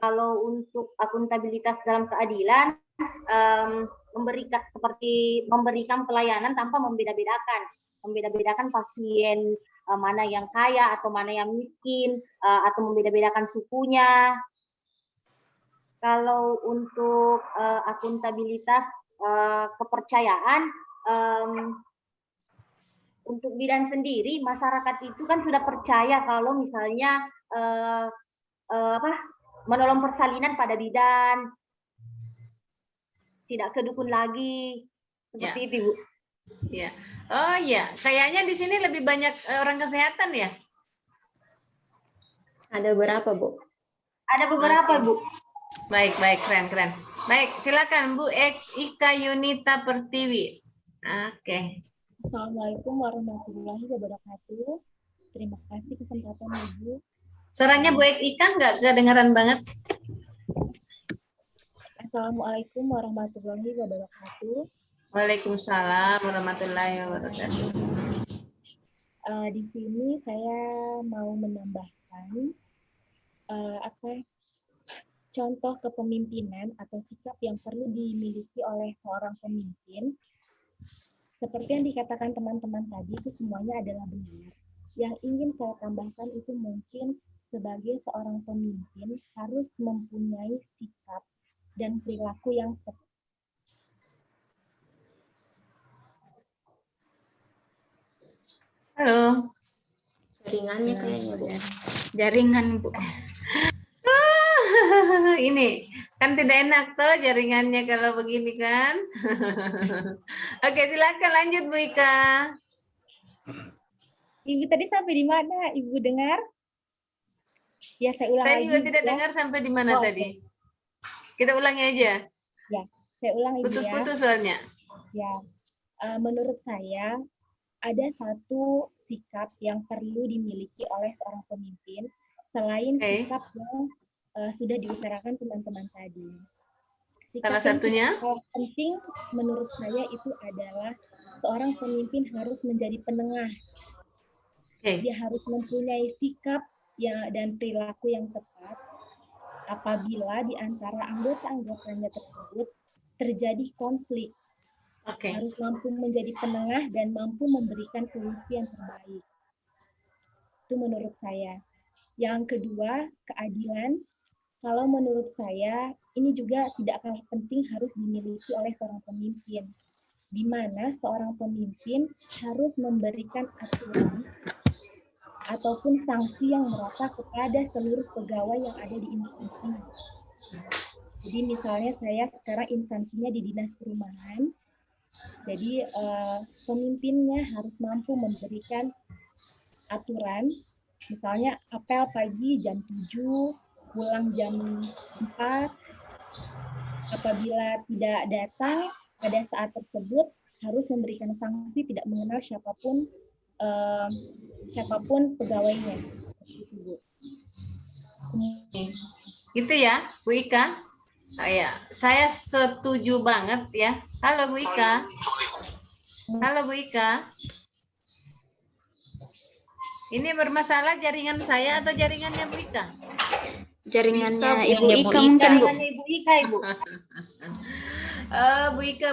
Kalau untuk akuntabilitas dalam keadilan, memberikan pelayanan tanpa membeda-bedakan pasien mana yang kaya atau mana yang miskin, atau membeda-bedakan sukunya. Kalau untuk akuntabilitas kepercayaan, untuk bidan sendiri, masyarakat itu kan sudah percaya kalau misalnya menolong persalinan pada bidan, tidak ke dukun lagi, seperti itu, Bu. Ya. Oh iya, kayaknya di sini lebih banyak orang kesehatan ya? Ada beberapa, Bu. Ada beberapa, Bu. Baik, keren. Baik, silakan Bu Ika Yunita Pertiwi. Oke. Assalamualaikum warahmatullahi wabarakatuh. Terima kasih kesempatan Ibu. Suaranya Bu Ika nggak kedengaran banget. Assalamualaikum warahmatullahi wabarakatuh. Waalaikumsalam warahmatullahi wabarakatuh. Di sini saya mau menambahkan contoh kepemimpinan atau sikap yang perlu dimiliki oleh seorang pemimpin. Seperti yang dikatakan teman-teman tadi, itu semuanya adalah benar. Yang ingin saya tambahkan itu mungkin sebagai seorang pemimpin harus mempunyai sikap dan perilaku yang tepat. Halo. Jaringannya kayaknya, Bu. Jaringan, Bu. Ini kan tidak enak tuh jaringannya kalau begini kan. Oke, silakan lanjut Bu Ika. Ibu tadi sampai di mana? Ibu dengar? Ya, saya ulang lagi. Saya juga tidak dengar sampai di mana tadi. Kita ulangi aja. Ya, saya ulang Ibu. Putus-putus soalnya. Ya, menurut saya ada satu sikap yang perlu dimiliki oleh seorang pemimpin selain sikap yang sudah diutarakan teman-teman tadi. Salah satunya? Yang penting menurut saya itu adalah seorang pemimpin harus menjadi penengah. Dia harus mempunyai sikap dan perilaku yang tepat apabila di antara anggota-anggotanya tersebut terjadi konflik. Harus mampu menjadi penengah dan mampu memberikan solusi yang terbaik. Itu menurut saya. Yang kedua, keadilan. Kalau menurut saya, ini juga tidak kalah penting harus dimiliki oleh seorang pemimpin. Di mana seorang pemimpin harus memberikan aturan ataupun sanksi yang merata kepada seluruh pegawai yang ada di instansi. Jadi misalnya saya sekarang instansinya di Dinas Perumahan, jadi pemimpinnya harus mampu memberikan aturan, misalnya apel pagi jam 7, pulang jam 4, apabila tidak datang pada saat tersebut harus memberikan sanksi tidak mengenal siapapun siapapun pegawainya. Gitu ya, Bu Ika. Saya setuju banget ya. Halo Bu Ika. Halo Bu Ika. Ini bermasalah jaringan saya atau jaringannya Bu Ika? Jaringannya Ibu Bu Ika mungkin, Bu. Ibu Ika, Ibu.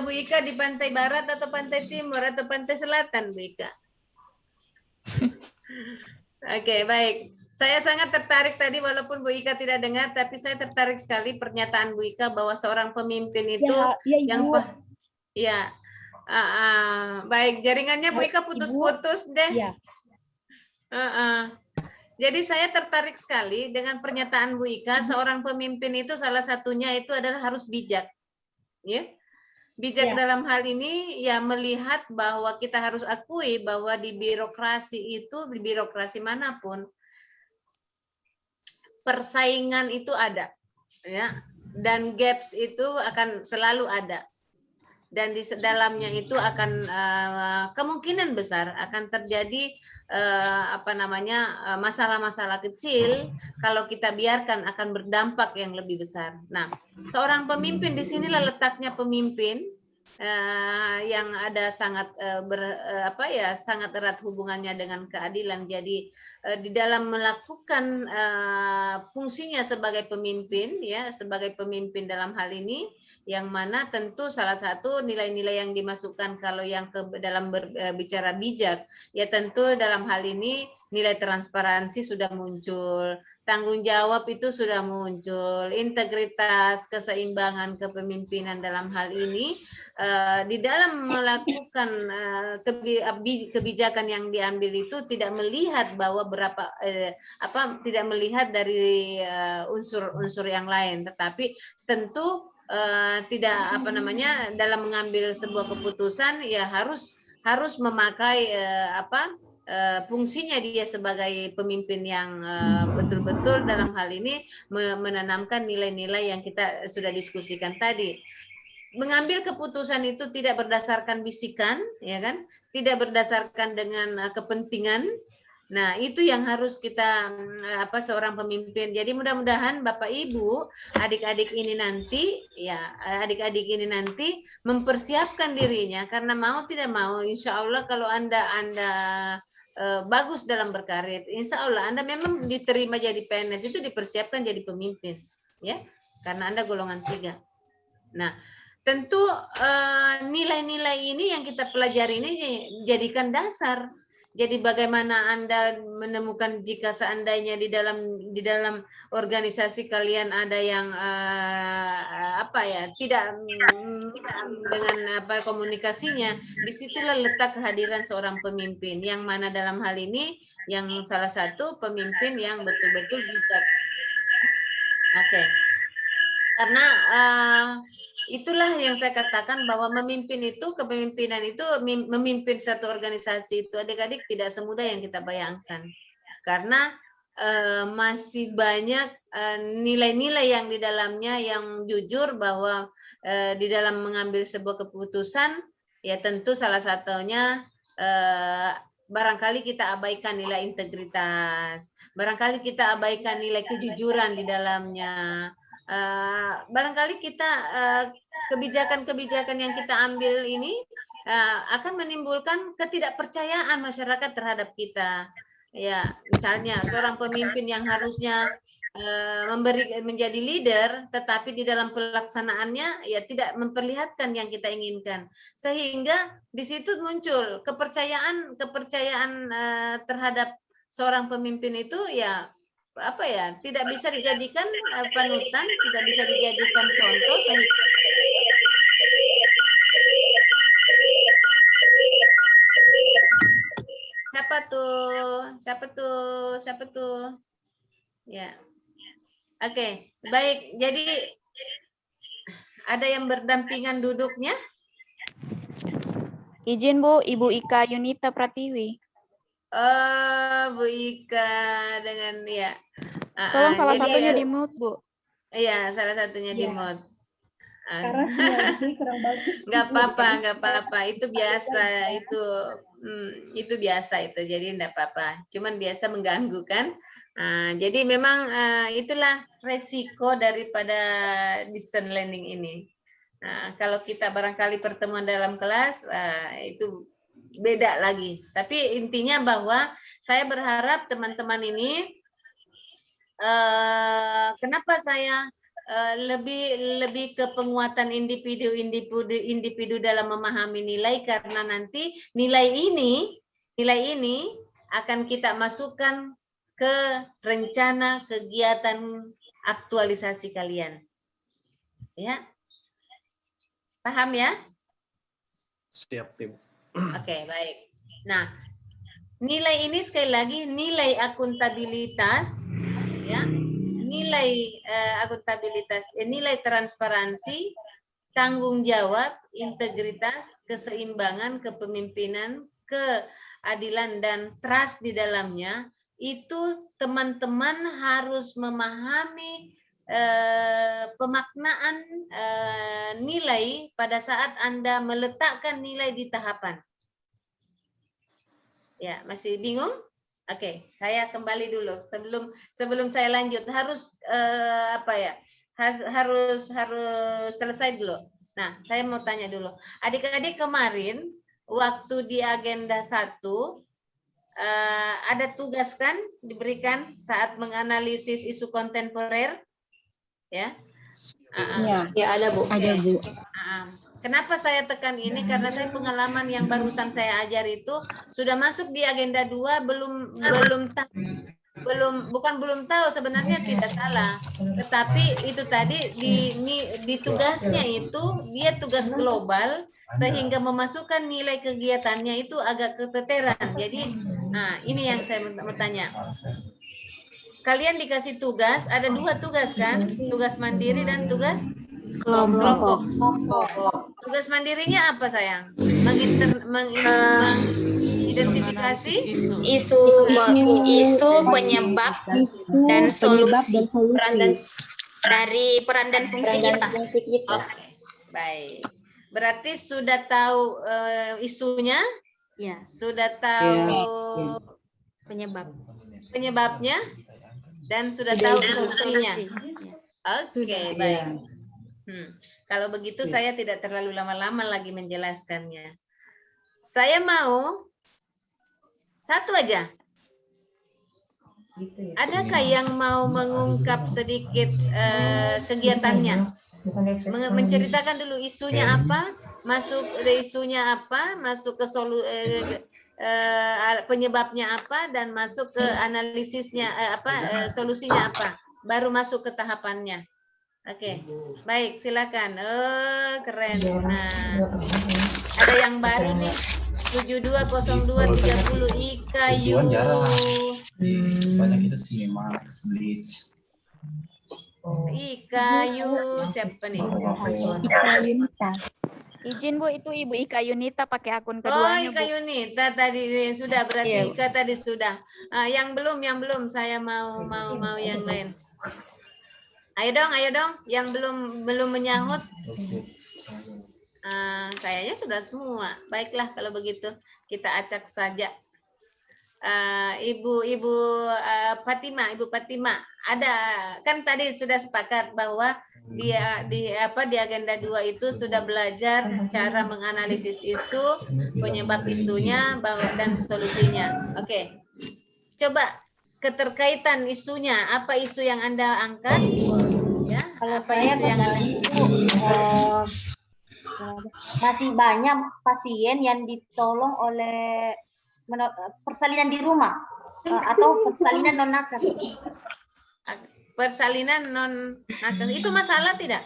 Bu Ika di pantai barat atau pantai timur atau pantai selatan, Bu Ika? Oke, baik. Saya sangat tertarik tadi, walaupun Bu Ika tidak dengar, tapi saya tertarik sekali pernyataan Bu Ika bahwa seorang pemimpin itu baik, jaringannya Bu Ika putus-putus deh. Ya. Jadi saya tertarik sekali dengan pernyataan Bu Ika, seorang pemimpin itu salah satunya itu adalah harus bijak. Ya. Bijak dalam hal ini ya melihat bahwa kita harus akui bahwa di birokrasi itu, di birokrasi manapun, persaingan itu ada, ya, dan gaps itu akan selalu ada, dan di dalamnya itu akan kemungkinan besar akan terjadi masalah-masalah kecil kalau kita biarkan akan berdampak yang lebih besar. Nah, seorang pemimpin, di sinilah letaknya pemimpin yang ada sangat sangat erat hubungannya dengan keadilan. Jadi di dalam melakukan fungsinya sebagai pemimpin, ya, sebagai pemimpin dalam hal ini, yang mana tentu salah satu nilai-nilai yang dimasukkan kalau yang dalam berbicara bijak, ya tentu dalam hal ini nilai transparansi sudah muncul, tanggung jawab itu sudah muncul, integritas, keseimbangan kepemimpinan dalam hal ini di dalam melakukan kebijakan yang diambil itu tidak melihat bahwa tidak melihat dari unsur-unsur yang lain, tetapi tentu tidak dalam mengambil sebuah keputusan ya harus memakai fungsinya dia sebagai pemimpin yang betul-betul dalam hal ini menanamkan nilai-nilai yang kita sudah diskusikan tadi. Mengambil keputusan itu tidak berdasarkan bisikan, ya kan? Tidak berdasarkan dengan kepentingan. Nah, itu yang harus kita seorang pemimpin. Jadi mudah-mudahan Bapak Ibu, adik-adik ini nanti mempersiapkan dirinya, karena mau tidak mau insya Allah kalau Anda bagus dalam berkarir, insya Allah Anda memang diterima jadi PNS, itu dipersiapkan jadi pemimpin, ya, karena Anda golongan 3. Nah, tentu nilai-nilai ini yang kita pelajari ini jadikan dasar. Jadi bagaimana Anda menemukan jika seandainya di dalam organisasi kalian ada yang tidak dengan komunikasinya, disitulah letak kehadiran seorang pemimpin, yang mana dalam hal ini yang salah satu pemimpin yang betul-betul bijak. Oke. Karena itulah yang saya katakan bahwa kepemimpinan itu memimpin satu organisasi itu adik-adik tidak semudah yang kita bayangkan, karena masih banyak nilai-nilai yang di dalamnya yang jujur bahwa di dalam mengambil sebuah keputusan ya tentu salah satunya barangkali kita abaikan nilai integritas, barangkali kita abaikan nilai kejujuran di dalamnya. Barangkali kita kebijakan-kebijakan yang kita ambil ini akan menimbulkan ketidakpercayaan masyarakat terhadap kita. Ya, misalnya seorang pemimpin yang harusnya menjadi leader, tetapi di dalam pelaksanaannya ya tidak memperlihatkan yang kita inginkan, sehingga di situ muncul kepercayaan terhadap seorang pemimpin itu ya tidak bisa dijadikan panutan, tidak bisa dijadikan contoh. Siapa tuh? Ya, oke, baik. Jadi ada yang berdampingan duduknya? Izin Bu, Ibu Ika Yunita Pratiwi. Bu Ika dengan Tolong salah satunya di mute, Bu. Iya, salah satunya di mute. Karena sinyalnya kurang bagus. Nggak apa-apa. Itu biasa, itu biasa itu. Jadi nggak apa-apa. Cuman biasa mengganggu kan. Jadi memang itulah resiko daripada distance learning ini. Kalau kita barangkali pertemuan dalam kelas itu beda lagi. Tapi intinya bahwa saya berharap teman-teman ini kenapa saya lebih ke penguatan individu dalam memahami nilai, karena nanti nilai ini akan kita masukkan ke rencana kegiatan aktualisasi kalian. Ya. Paham ya? Siap, Ibu. Oke, baik. Nah, nilai ini sekali lagi nilai akuntabilitas, ya. Nilai akuntabilitas, nilai transparansi, tanggung jawab, integritas, keseimbangan, kepemimpinan, keadilan, dan trust di dalamnya, itu teman-teman harus memahami pemaknaan nilai pada saat Anda meletakkan nilai di tahapan. Ya, masih bingung? Oke, saya kembali dulu sebelum saya lanjut harus harus selesai dulu. Nah, saya mau tanya dulu. Adik-adik kemarin waktu di agenda 1 ada tugas kan diberikan saat menganalisis isu kontemporer? Ya. Ya, ada Bu. Ada Bu. Kenapa saya tekan ini? Karena saya pengalaman yang barusan saya ajar itu sudah masuk di agenda 2, belum tahu sebenarnya tidak salah. Tetapi itu tadi di tugasnya itu dia tugas global sehingga memasukkan nilai kegiatannya itu agak keteteran. Jadi ini yang saya mau tanya. Kalian dikasih tugas, ada 2 tugas kan? Tugas mandiri dan tugas kelompok. Tugas mandirinya apa sayang? Mengidentifikasi isu penyebab dan solusi peran dan fungsi kita. Oke, baik. Berarti sudah tahu isunya? Ya. Sudah tahu penyebabnya dan sudah tahu solusinya. Oke, baik. Kalau begitu saya tidak terlalu lama-lama lagi menjelaskannya. Saya mau satu aja. Adakah yang mau mengungkap sedikit kegiatannya? Menceritakan dulu isunya apa, masuk ke penyebabnya apa, dan masuk ke analisisnya solusinya apa, baru masuk ke tahapannya. Oke, baik, silakan. Keren. Nah, ada yang baru nih. 720230 Ikayu. Banyak itu sih Max Blitz. Ikayu siapa nih? Ika Yunita. Izin Bu, itu Ibu Ika Yunita pakai akun keduanya. Ika Yunita tadi sudah, berarti Ika tadi sudah. Yang belum saya mau yang lain. Ayo dong, yang belum menyahut. Kayaknya sudah semua. Baiklah kalau begitu kita acak saja. Ibu Fatima, ada kan tadi sudah sepakat bahwa di agenda 2 itu sudah belajar cara menganalisis isu, penyebab isunya, dan solusinya. Oke. Coba keterkaitan isunya, apa isu yang Anda angkat? Ya, kalau apa saya isu yang Anda masih banyak pasien yang ditolong oleh persalinan di rumah atau persalinan non nakes. Persalinan non nakes itu masalah tidak?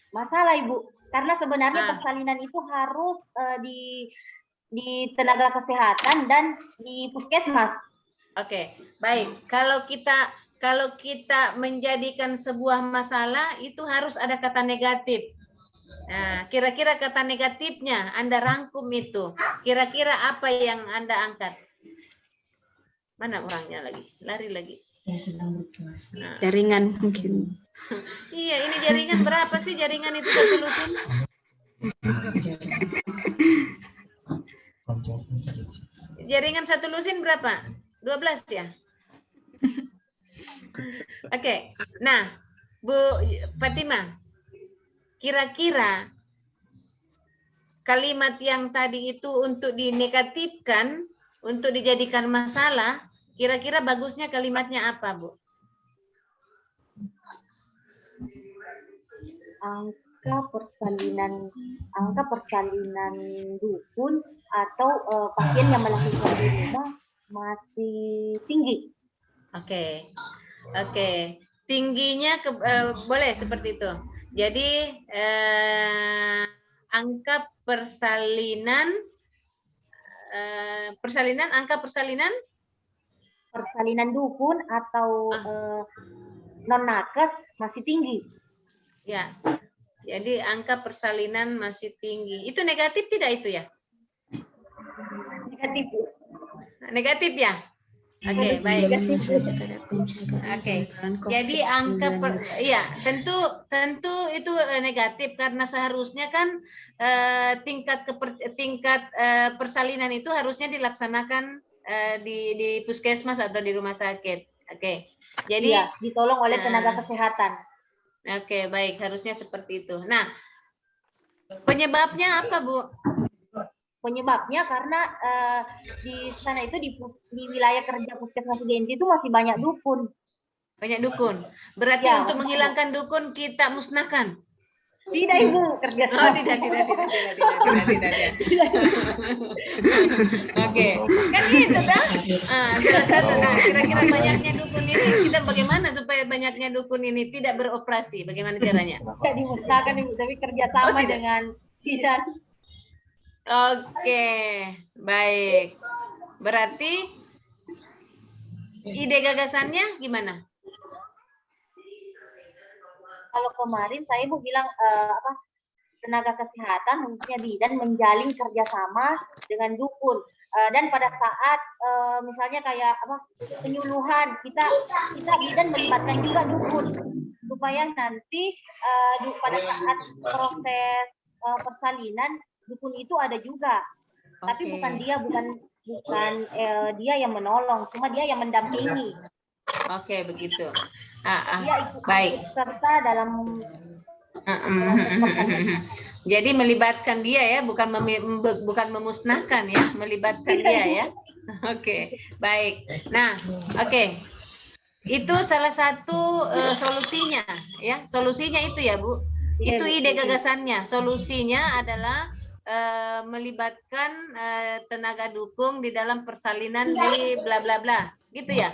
Masalah Ibu, karena sebenarnya persalinan itu harus di tenaga kesehatan dan di puskesmas. Oke, baik. Kalau kita menjadikan sebuah masalah itu harus ada kata negatif. Nah, kira-kira kata negatifnya Anda rangkum itu. Kira-kira apa yang Anda angkat? Mana orangnya lagi? Lari lagi. Jaringan mungkin. Iya, ini jaringan berapa sih jaringan itu satu lusin? Jaringan satu lusin berapa? 12 ya? Oke. Nah, Bu Fatima, kira-kira kalimat yang tadi itu untuk dinegatifkan, untuk dijadikan masalah, kira-kira bagusnya kalimatnya apa, Bu? Angka persalinan dukun atau pasien yang melakukan di rumah masih tinggi. Oke. Tingginya boleh seperti itu. Jadi angka persalinan dukun atau non nakes masih tinggi. Ya. Jadi angka persalinan masih tinggi. Itu negatif tidak itu ya? Negatif. Negatif ya? Oke, baik. Oke. Jadi angka tentu itu negatif karena seharusnya kan tingkat persalinan itu harusnya dilaksanakan di puskesmas atau di rumah sakit. Oke. Jadi ditolong oleh tenaga kesehatan. Oke, baik, harusnya seperti itu. Nah, penyebabnya apa, Bu? Penyebabnya karena di sana itu di wilayah kerja puskesmas Genti itu masih banyak dukun. Banyak dukun. Berarti untuk menghilangkan dukun kita musnahkan. Tidak, Ibu, kerja sama. Oh, tidak. Oke. Kan itu dah. Salah satu. Nah, kira-kira banyaknya dukun ini kita bagaimana supaya banyaknya dukun ini tidak beroperasi? Bagaimana caranya? Tidak dimusnahkan, Ibu, tapi kerjasama dengan bidan. Oke, baik. Berarti ide gagasannya gimana? Kalau kemarin saya mau bilang tenaga kesehatan khususnya bidan menjalin kerjasama dengan dukun dan pada saat misalnya kayak penyuluhan kita bidan melibatkan juga dukun supaya nanti pada saat proses persalinan dukun itu ada juga, tapi bukan dia yang menolong, cuma dia yang mendampingi. Oke, begitu. Dia Baik. serta dalam jadi melibatkan dia ya, bukan memusnahkan ya, melibatkan dia ya. Oke, baik. Nah, oke. Itu salah satu solusinya ya. Solusinya itu ya, Bu. Itu ide gagasannya. Solusinya adalah melibatkan tenaga dukung di dalam persalinan di bla bla bla. Gitu ya?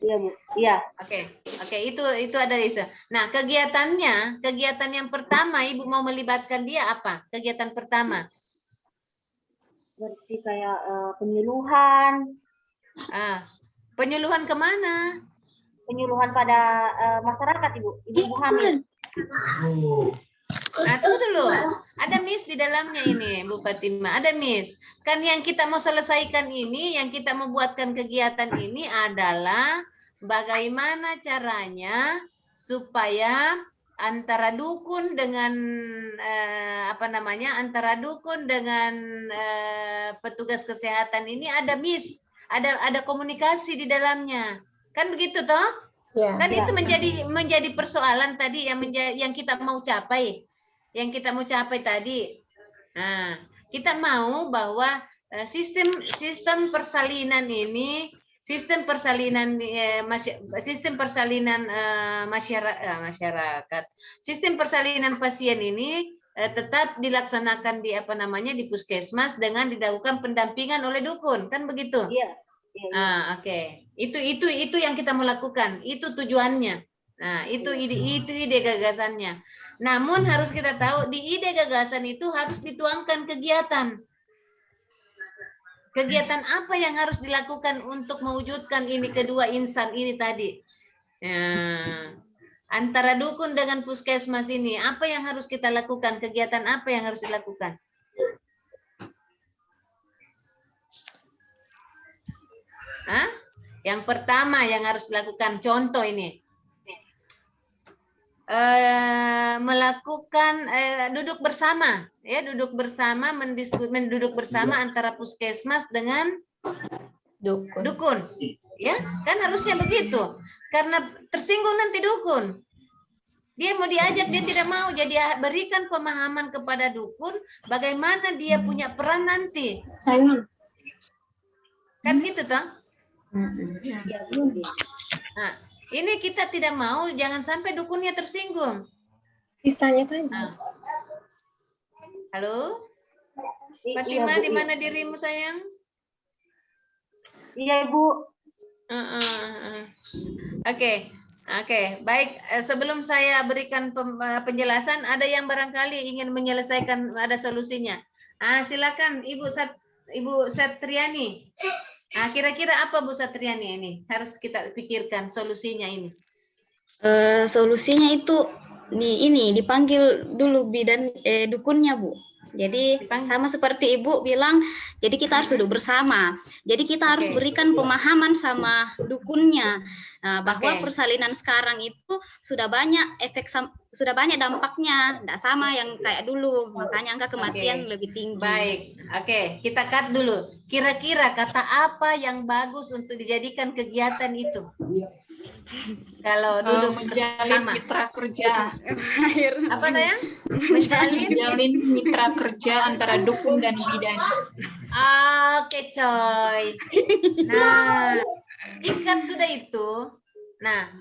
Iya, Bu. Iya. Oke, itu ada isu. Nah, kegiatan yang pertama Ibu mau melibatkan dia apa? Kegiatan pertama? Seperti kayak penyuluhan. Penyuluhan kemana? Penyuluhan pada masyarakat, ibu hamil. Nah, tunggu dulu. Ada Miss di dalamnya ini, Bu Fatima. Ada Miss. Kan yang kita mau selesaikan ini, yang kita mau buatkan kegiatan ini adalah bagaimana caranya supaya antara dukun dengan petugas kesehatan ini ada Miss, ada komunikasi di dalamnya. Kan begitu toh? Ya, kan itu menjadi persoalan tadi yang kita mau capai. Yang kita mau capai tadi. Nah, kita mau bahwa sistem persalinan ini, sistem persalinan masyarakat, sistem persalinan pasien ini tetap dilaksanakan di di puskesmas dengan dilakukan pendampingan oleh dukun, kan begitu? Iya. Oke. Itu yang kita mau lakukan. Itu tujuannya. Nah, itu ide gagasannya. Namun harus kita tahu di ide gagasan itu harus dituangkan kegiatan. Kegiatan apa yang harus dilakukan untuk mewujudkan ini kedua insan ini tadi? Antara dukun dengan puskesmas ini, apa yang harus kita lakukan? Kegiatan apa yang harus dilakukan? Yang pertama yang harus dilakukan, contoh ini. melakukan duduk bersama, ya, duduk bersama, menduduk bersama antara puskesmas dengan dukun, ya, kan harusnya begitu, karena tersinggung nanti dukun. Dia mau diajak, dia tidak mau, jadi berikan pemahaman kepada dukun bagaimana dia punya peran nanti. Kan gitu toh? Nah, ini kita tidak mau, jangan sampai dukunnya tersinggung. Sisanya tadi. Halo? Fatima, di mana dirimu sayang? Iya, Ibu. Oke, baik. Sebelum saya berikan penjelasan, ada yang barangkali ingin menyelesaikan, ada solusinya. Silakan Ibu Satriani. Kira-kira apa Bu Satriani ini? Harus kita pikirkan solusinya ini. Solusinya itu ini dipanggil dulu bidan dukunnya, Bu. Jadi sama seperti Ibu bilang, jadi kita harus duduk bersama. Jadi kita harus berikan pemahaman sama dukunnya bahwa persalinan sekarang itu sudah banyak sudah banyak dampaknya, tidak sama yang kayak dulu. Makanya angka kematian lebih tinggi. Baik, kita cut dulu. Kira-kira kata apa yang bagus untuk dijadikan kegiatan itu? Kalau duduk menjalin mitra kerja. Apa sayang? Menjalin mitra kerja antara dukun dan bidan. Oke, coy. Nah, ikan sudah itu. Nah,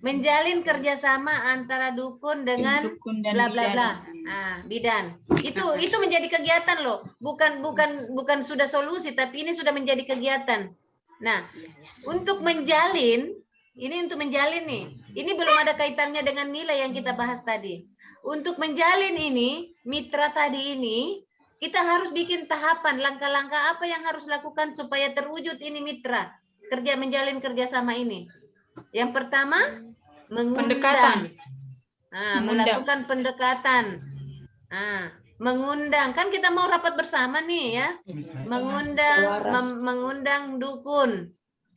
menjalin kerjasama antara dukun dengan bla bla bla. Bidan. Itu menjadi kegiatan loh. Bukan sudah solusi, tapi ini sudah menjadi kegiatan. Nah, untuk menjalin nih. Ini belum ada kaitannya dengan nilai yang kita bahas tadi. Untuk menjalin ini, mitra tadi ini, kita harus bikin tahapan, langkah-langkah apa yang harus lakukan supaya terwujud ini mitra. Menjalin kerjasama ini. Yang pertama, mengundang. Melakukan pendekatan. Mengundang. Kan kita mau rapat bersama nih ya. Mengundang dukun.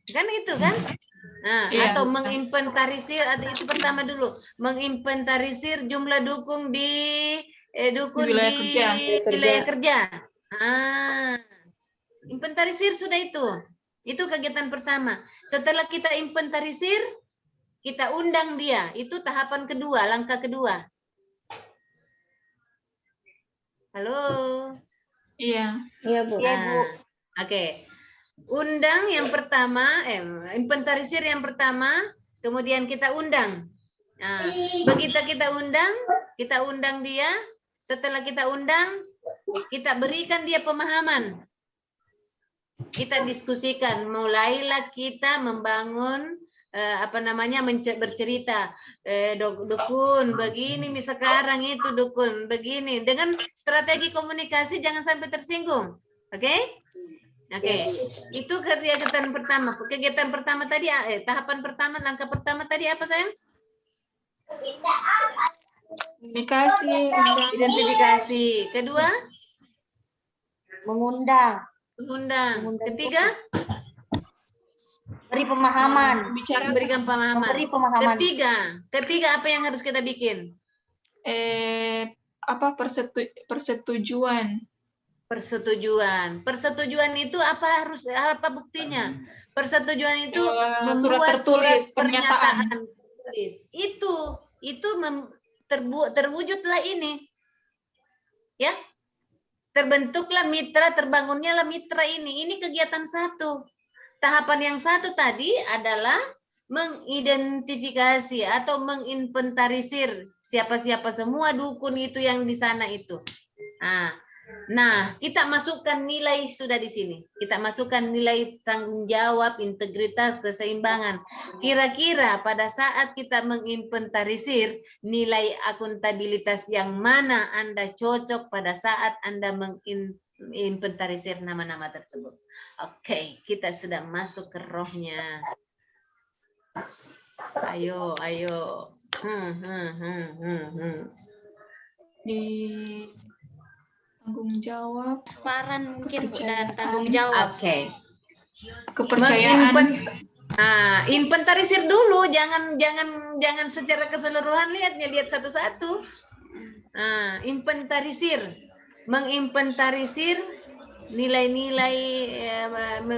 Kan itu kan? Atau menginventarisir, itu pertama dulu, menginventarisir jumlah dukun di wilayah kerja. Inventarisir sudah itu kegiatan pertama. Setelah kita inventarisir, kita undang dia, itu tahapan kedua, langkah kedua. Halo? Iya. Iya, Bu. Oke. Undang yang pertama, inventarisir yang pertama, kemudian kita undang. Begitu kita undang dia. Setelah kita undang, kita berikan dia pemahaman. Kita diskusikan, mulailah kita membangun bercerita. Dukun begini, sekarang itu dukun begini. Dengan strategi komunikasi jangan sampai tersinggung. Oke? Itu kegiatan pertama. Kegiatan pertama tadi, tahapan pertama, langkah pertama tadi apa sayang? Identifikasi. Kedua? Mengundang. Ketiga? Beri pemahaman. Berikan pemahaman. Beri pemahaman. Ketiga apa yang harus kita bikin? Persetujuan. Persetujuan itu apa buktinya? Persetujuan itu surat tertulis, pernyataan. Itu terwujudlah ini. Ya. Terbentuklah mitra, terbangunnya mitra ini. Ini kegiatan satu. Tahapan yang satu tadi adalah mengidentifikasi atau menginventarisir siapa-siapa semua dukun itu yang di sana itu. Nah, kita masukkan nilai sudah di sini. Kita masukkan nilai tanggung jawab, integritas, keseimbangan. Kira-kira pada saat kita menginventarisir nilai akuntabilitas yang mana Anda cocok pada saat Anda menginventarisir nama-nama tersebut. Oke, kita sudah masuk ke rohnya. Ayo. Di tanggung jawab, peran mungkin dan tanggung jawab. Kepercayaan. Inventarisir dulu, jangan jangan secara keseluruhan lihatnya, lihat satu-satu. Nah, inventarisir, menginventarisir nilai-nilai,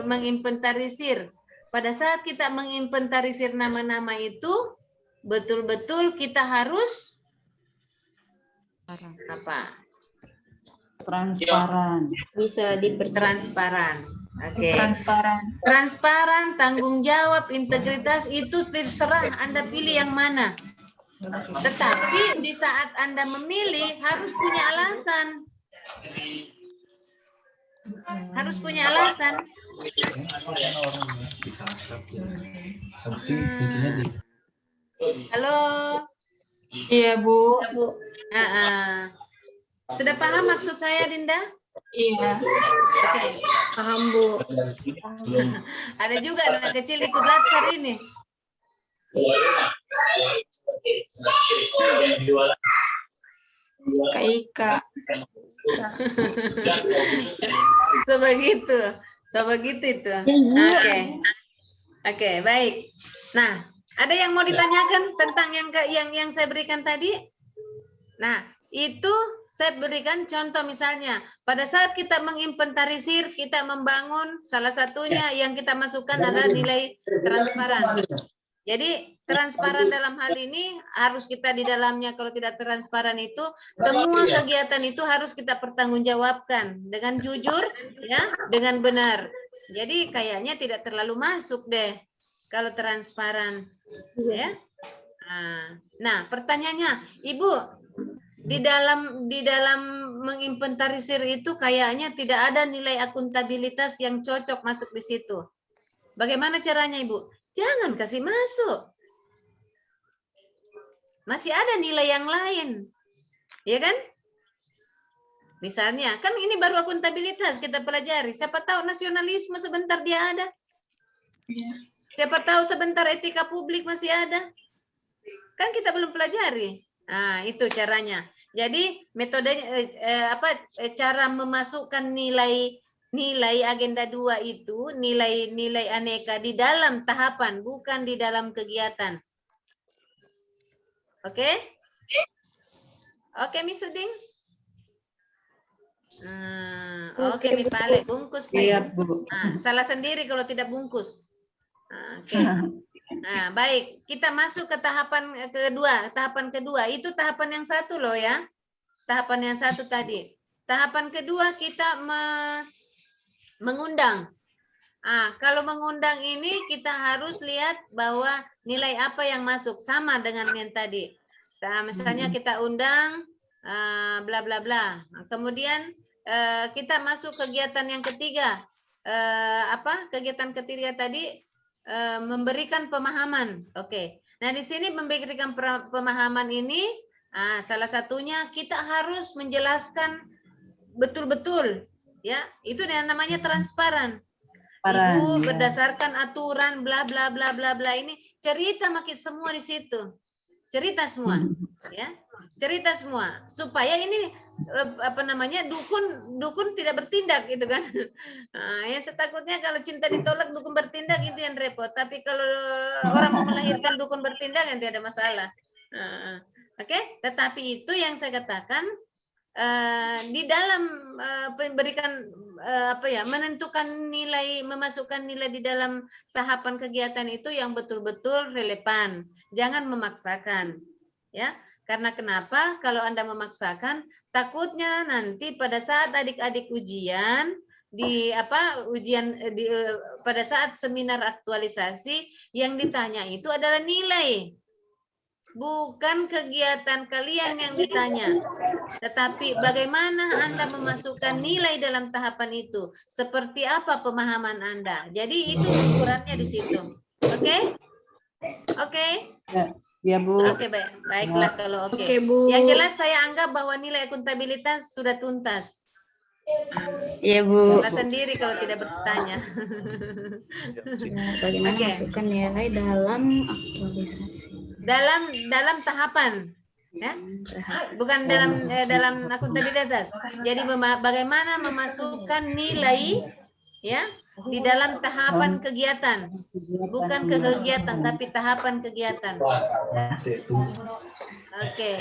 menginventarisir. Pada saat kita menginventarisir nama-nama itu, betul-betul kita harus apa? Transparan. Bisa transparan. Oke. Transparan. Transparan, tanggung jawab, integritas itu terserah Anda pilih yang mana. Tetapi di saat Anda memilih harus punya alasan. Harus punya alasan. Halo. Iya, Bu. Sudah paham maksud saya, Dinda? Iya. Oke. Paham, Bu. Ada juga anak kecil ikut latsar ini. Kak Ika. Sebegitu itu. Oke, baik. Nah, ada yang mau ditanyakan tentang yang saya berikan tadi? Nah, itu saya berikan contoh misalnya, pada saat kita menginventarisir, kita membangun, salah satunya yang kita masukkan adalah nilai transparan. Jadi transparan dalam hal ini harus kita di dalamnya, kalau tidak transparan itu, semua kegiatan itu harus kita pertanggungjawabkan dengan jujur, ya, dengan benar. Jadi kayaknya tidak terlalu masuk deh kalau transparan, ya. Nah, pertanyaannya, Ibu, di dalam menginventarisir itu kayaknya tidak ada nilai akuntabilitas yang cocok masuk di situ. Bagaimana caranya, Ibu? Jangan kasih masuk. Masih ada nilai yang lain. Ya kan? Misalnya, kan ini baru akuntabilitas kita pelajari. Siapa tahu nasionalisme sebentar dia ada. Siapa tahu sebentar etika publik masih ada. Kan kita belum pelajari. Nah, itu caranya. Jadi metodenya cara memasukkan nilai agenda 2 itu nilai aneka di dalam tahapan, bukan di dalam kegiatan. Oke? Oke, Mi Suding? Oke, Mi Pale, bungkus. Siap, Bu. Salah sendiri kalau tidak bungkus. Oke. Nah, baik, kita masuk ke tahapan kedua. Tahapan kedua itu tahapan yang satu loh ya. Tahapan yang satu tadi. Tahapan kedua kita mengundang. Kalau mengundang ini kita harus lihat bahwa nilai apa yang masuk sama dengan yang tadi. Nah, misalnya kita undang bla bla bla. Kemudian kita masuk kegiatan yang ketiga. Kegiatan ketiga tadi? Memberikan pemahaman. Oke. Nah, di sini memberikan pemahaman ini salah satunya kita harus menjelaskan betul-betul, ya. Itu yang namanya transparan. Ibu berdasarkan aturan bla bla bla bla bla ini cerita makin semua di situ. Cerita semua, ya. Cerita semua supaya ini dukun tidak bertindak gitu kan. Ya setakutnya kalau cinta ditolak dukun bertindak itu yang repot. Tapi kalau orang mau melahirkan dukun bertindak nanti ada masalah. Oke, tetapi itu yang saya katakan di dalam memberikan menentukan nilai, memasukkan nilai di dalam tahapan kegiatan itu yang betul-betul relevan. Jangan memaksakan, ya. Karena kenapa? Kalau Anda memaksakan, takutnya nanti pada saat adik-adik ujian pada saat seminar aktualisasi yang ditanya itu adalah nilai. Bukan kegiatan kalian yang ditanya. Tetapi bagaimana Anda memasukkan nilai dalam tahapan itu? Seperti apa pemahaman Anda? Jadi itu ukurannya di situ. Oke? Oke? Ya, Bu. Oke, baiklah kalau oke. Oke, Bu. Yang jelas saya anggap bahwa nilai akuntabilitas sudah tuntas. Iya, Bu. Jelas sendiri kalau tidak bertanya. Bagaimana masukkan nilai dalam aktualisasi? Dalam tahapan, ya, bukan dalam akuntabilitas. Jadi bagaimana memasukkan nilai, ya, di dalam tahapan kegiatan, bukan ke kegiatan tapi tahapan kegiatan. Oke.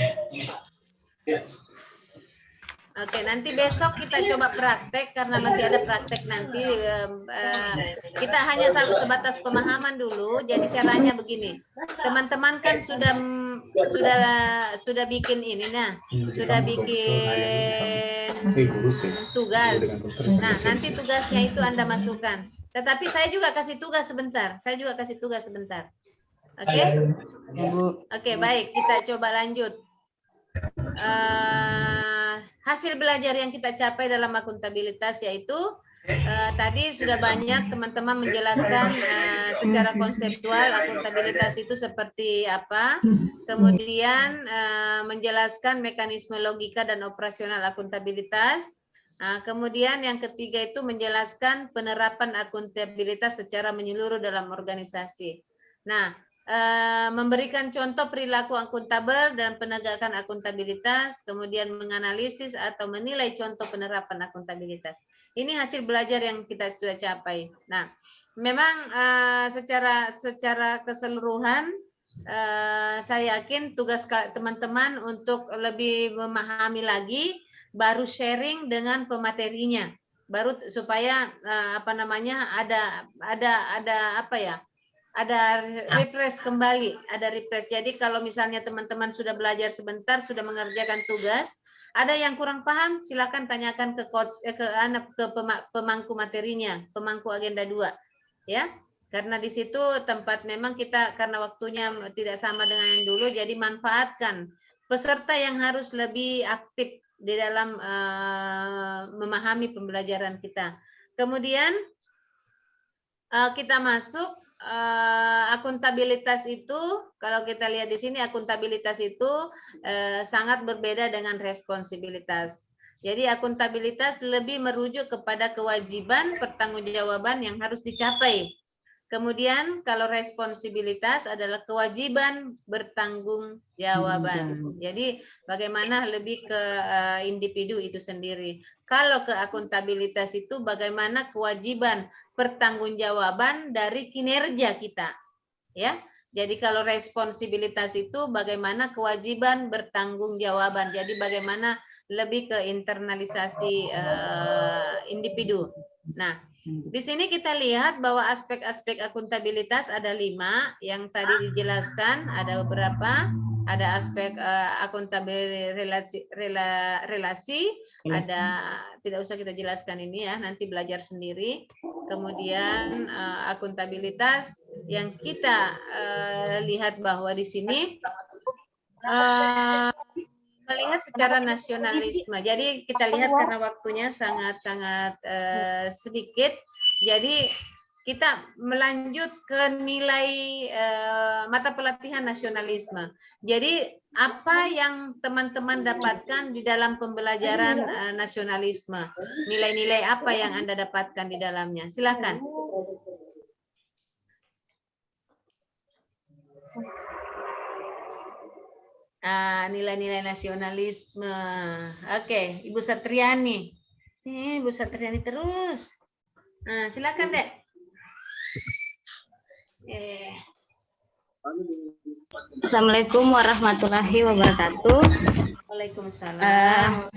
Oke, nanti besok kita coba praktek karena masih ada praktek nanti. Kita hanya sebatas pemahaman dulu. Jadi caranya begini, teman-teman kan sudah bikin ini, nah, sudah bikin tugas. Nah, nanti tugasnya itu Anda masukkan. Tetapi saya juga kasih tugas sebentar. Oke? Oke, baik. Kita coba lanjut. Hasil belajar yang kita capai dalam akuntabilitas yaitu tadi sudah banyak teman-teman menjelaskan secara konseptual akuntabilitas itu seperti apa, kemudian menjelaskan mekanisme logika dan operasional akuntabilitas, kemudian yang ketiga itu menjelaskan penerapan akuntabilitas secara menyeluruh dalam organisasi. Nah, memberikan contoh perilaku akuntabel dan penegakan akuntabilitas, kemudian menganalisis atau menilai contoh penerapan akuntabilitas. Ini hasil belajar yang kita sudah capai. Nah, memang secara keseluruhan saya yakin tugas teman-teman untuk lebih memahami lagi, baru sharing dengan pematerinya, baru supaya ada refresh kembali, Jadi kalau misalnya teman-teman sudah belajar sebentar, sudah mengerjakan tugas, ada yang kurang paham, silakan tanyakan ke coach, ke pemangku materinya, pemangku agenda 2, ya. Karena di situ tempat memang kita karena waktunya tidak sama dengan yang dulu, jadi manfaatkan peserta yang harus lebih aktif di dalam memahami pembelajaran kita. Kemudian kita masuk. Akuntabilitas itu, kalau kita lihat di sini, akuntabilitas itu sangat berbeda dengan responsibilitas. Jadi akuntabilitas lebih merujuk kepada kewajiban pertanggungjawaban yang harus dicapai. Kemudian kalau responsibilitas adalah kewajiban bertanggung jawaban. Jadi bagaimana lebih ke individu itu sendiri. Kalau ke akuntabilitas itu bagaimana kewajiban pertanggungjawaban dari kinerja kita. Ya. Jadi kalau responsibilitas itu bagaimana kewajiban bertanggung jawaban. Jadi bagaimana lebih ke internalisasi individu. Nah, di sini kita lihat bahwa aspek-aspek akuntabilitas ada 5 yang tadi dijelaskan, ada beberapa, ada aspek akuntabilitas relasi, ada tidak usah kita jelaskan ini ya, nanti belajar sendiri. Kemudian akuntabilitas yang kita lihat bahwa di sini melihat secara nasionalisme. Jadi kita lihat karena waktunya sangat-sangat sedikit. Jadi kita melanjut ke nilai mata pelatihan nasionalisme. Jadi apa yang teman-teman dapatkan di dalam pembelajaran nasionalisme? Nilai-nilai apa yang Anda dapatkan di dalamnya? Silakan. Nilai-nilai nasionalisme. Oke, Ibu Satriani. Ibu Satriani terus. Silakan, Dek. Assalamualaikum warahmatullahi wabarakatuh. Waalaikumsalam.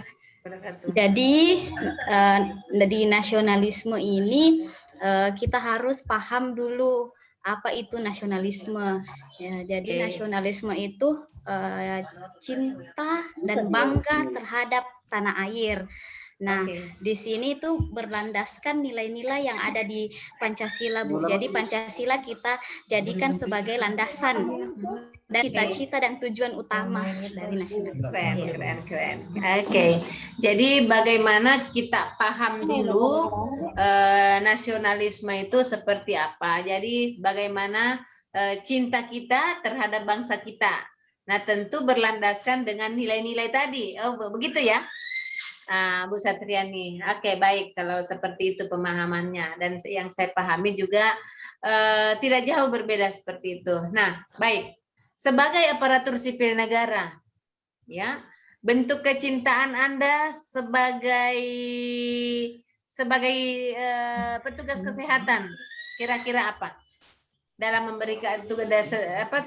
Jadi di nasionalisme ini kita harus paham dulu apa itu nasionalisme. Ya, jadi nasionalisme itu cinta dan bangga terhadap tanah air. Nah, di sini tuh berlandaskan nilai-nilai yang ada di Pancasila, Bu. Jadi Pancasila kita jadikan sebagai landasan dan cita-cita dan tujuan utama dari nasionalisme. Keren. Oke. Jadi bagaimana kita paham dulu nasionalisme itu seperti apa. Jadi bagaimana cinta kita terhadap bangsa kita. Nah, tentu berlandaskan dengan nilai-nilai tadi. Oh, begitu ya? Bu Satriani. Oke, baik kalau seperti itu pemahamannya. Dan yang saya pahami juga tidak jauh berbeda seperti itu. Nah, baik. Sebagai aparatur sipil negara, ya, bentuk kecintaan Anda sebagai sebagai petugas kesehatan, kira-kira apa? Dalam memberikan tugas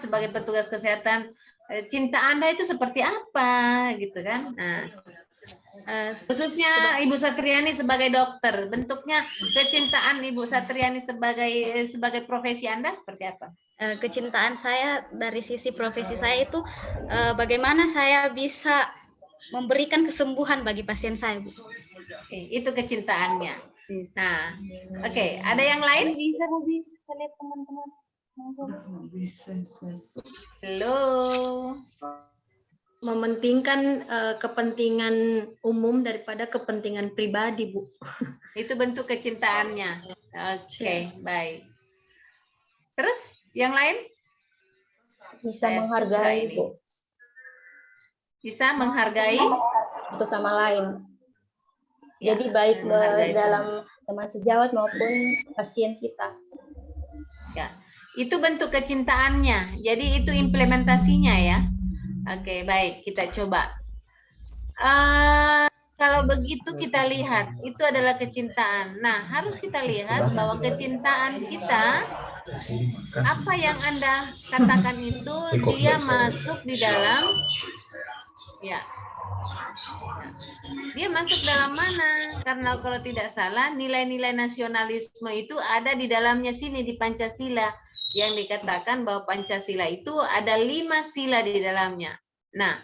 sebagai petugas kesehatan, cinta Anda itu seperti apa gitu kan? Nah, khususnya Ibu Satriani sebagai dokter, bentuknya kecintaan Ibu Satriani sebagai profesi Anda seperti apa? Kecintaan saya dari sisi profesi saya itu bagaimana saya bisa memberikan kesembuhan bagi pasien saya, Bu. Itu kecintaannya. Nah, oke, ada yang lain? Bisa lihat teman-teman. Halo. Mementingkan kepentingan umum daripada kepentingan pribadi, Bu. Itu bentuk kecintaannya. Oke, baik. Terus yang lain? Bisa menghargai, Bu. Bisa menghargai satu sama lain. Jadi baik dalam teman sejawat maupun pasien kita. Ya, itu bentuk kecintaannya. Jadi itu implementasinya ya. Oke, baik, kita coba. Kalau begitu kita lihat, itu adalah kecintaan. Nah, harus kita lihat bahwa kecintaan kita, apa yang Anda katakan itu, dia masuk di dalam, ya, dia masuk dalam mana? Karena kalau tidak salah, nilai-nilai nasionalisme itu ada di dalamnya sini, di Pancasila. Yang dikatakan bahwa Pancasila itu ada 5 sila di dalamnya. Nah,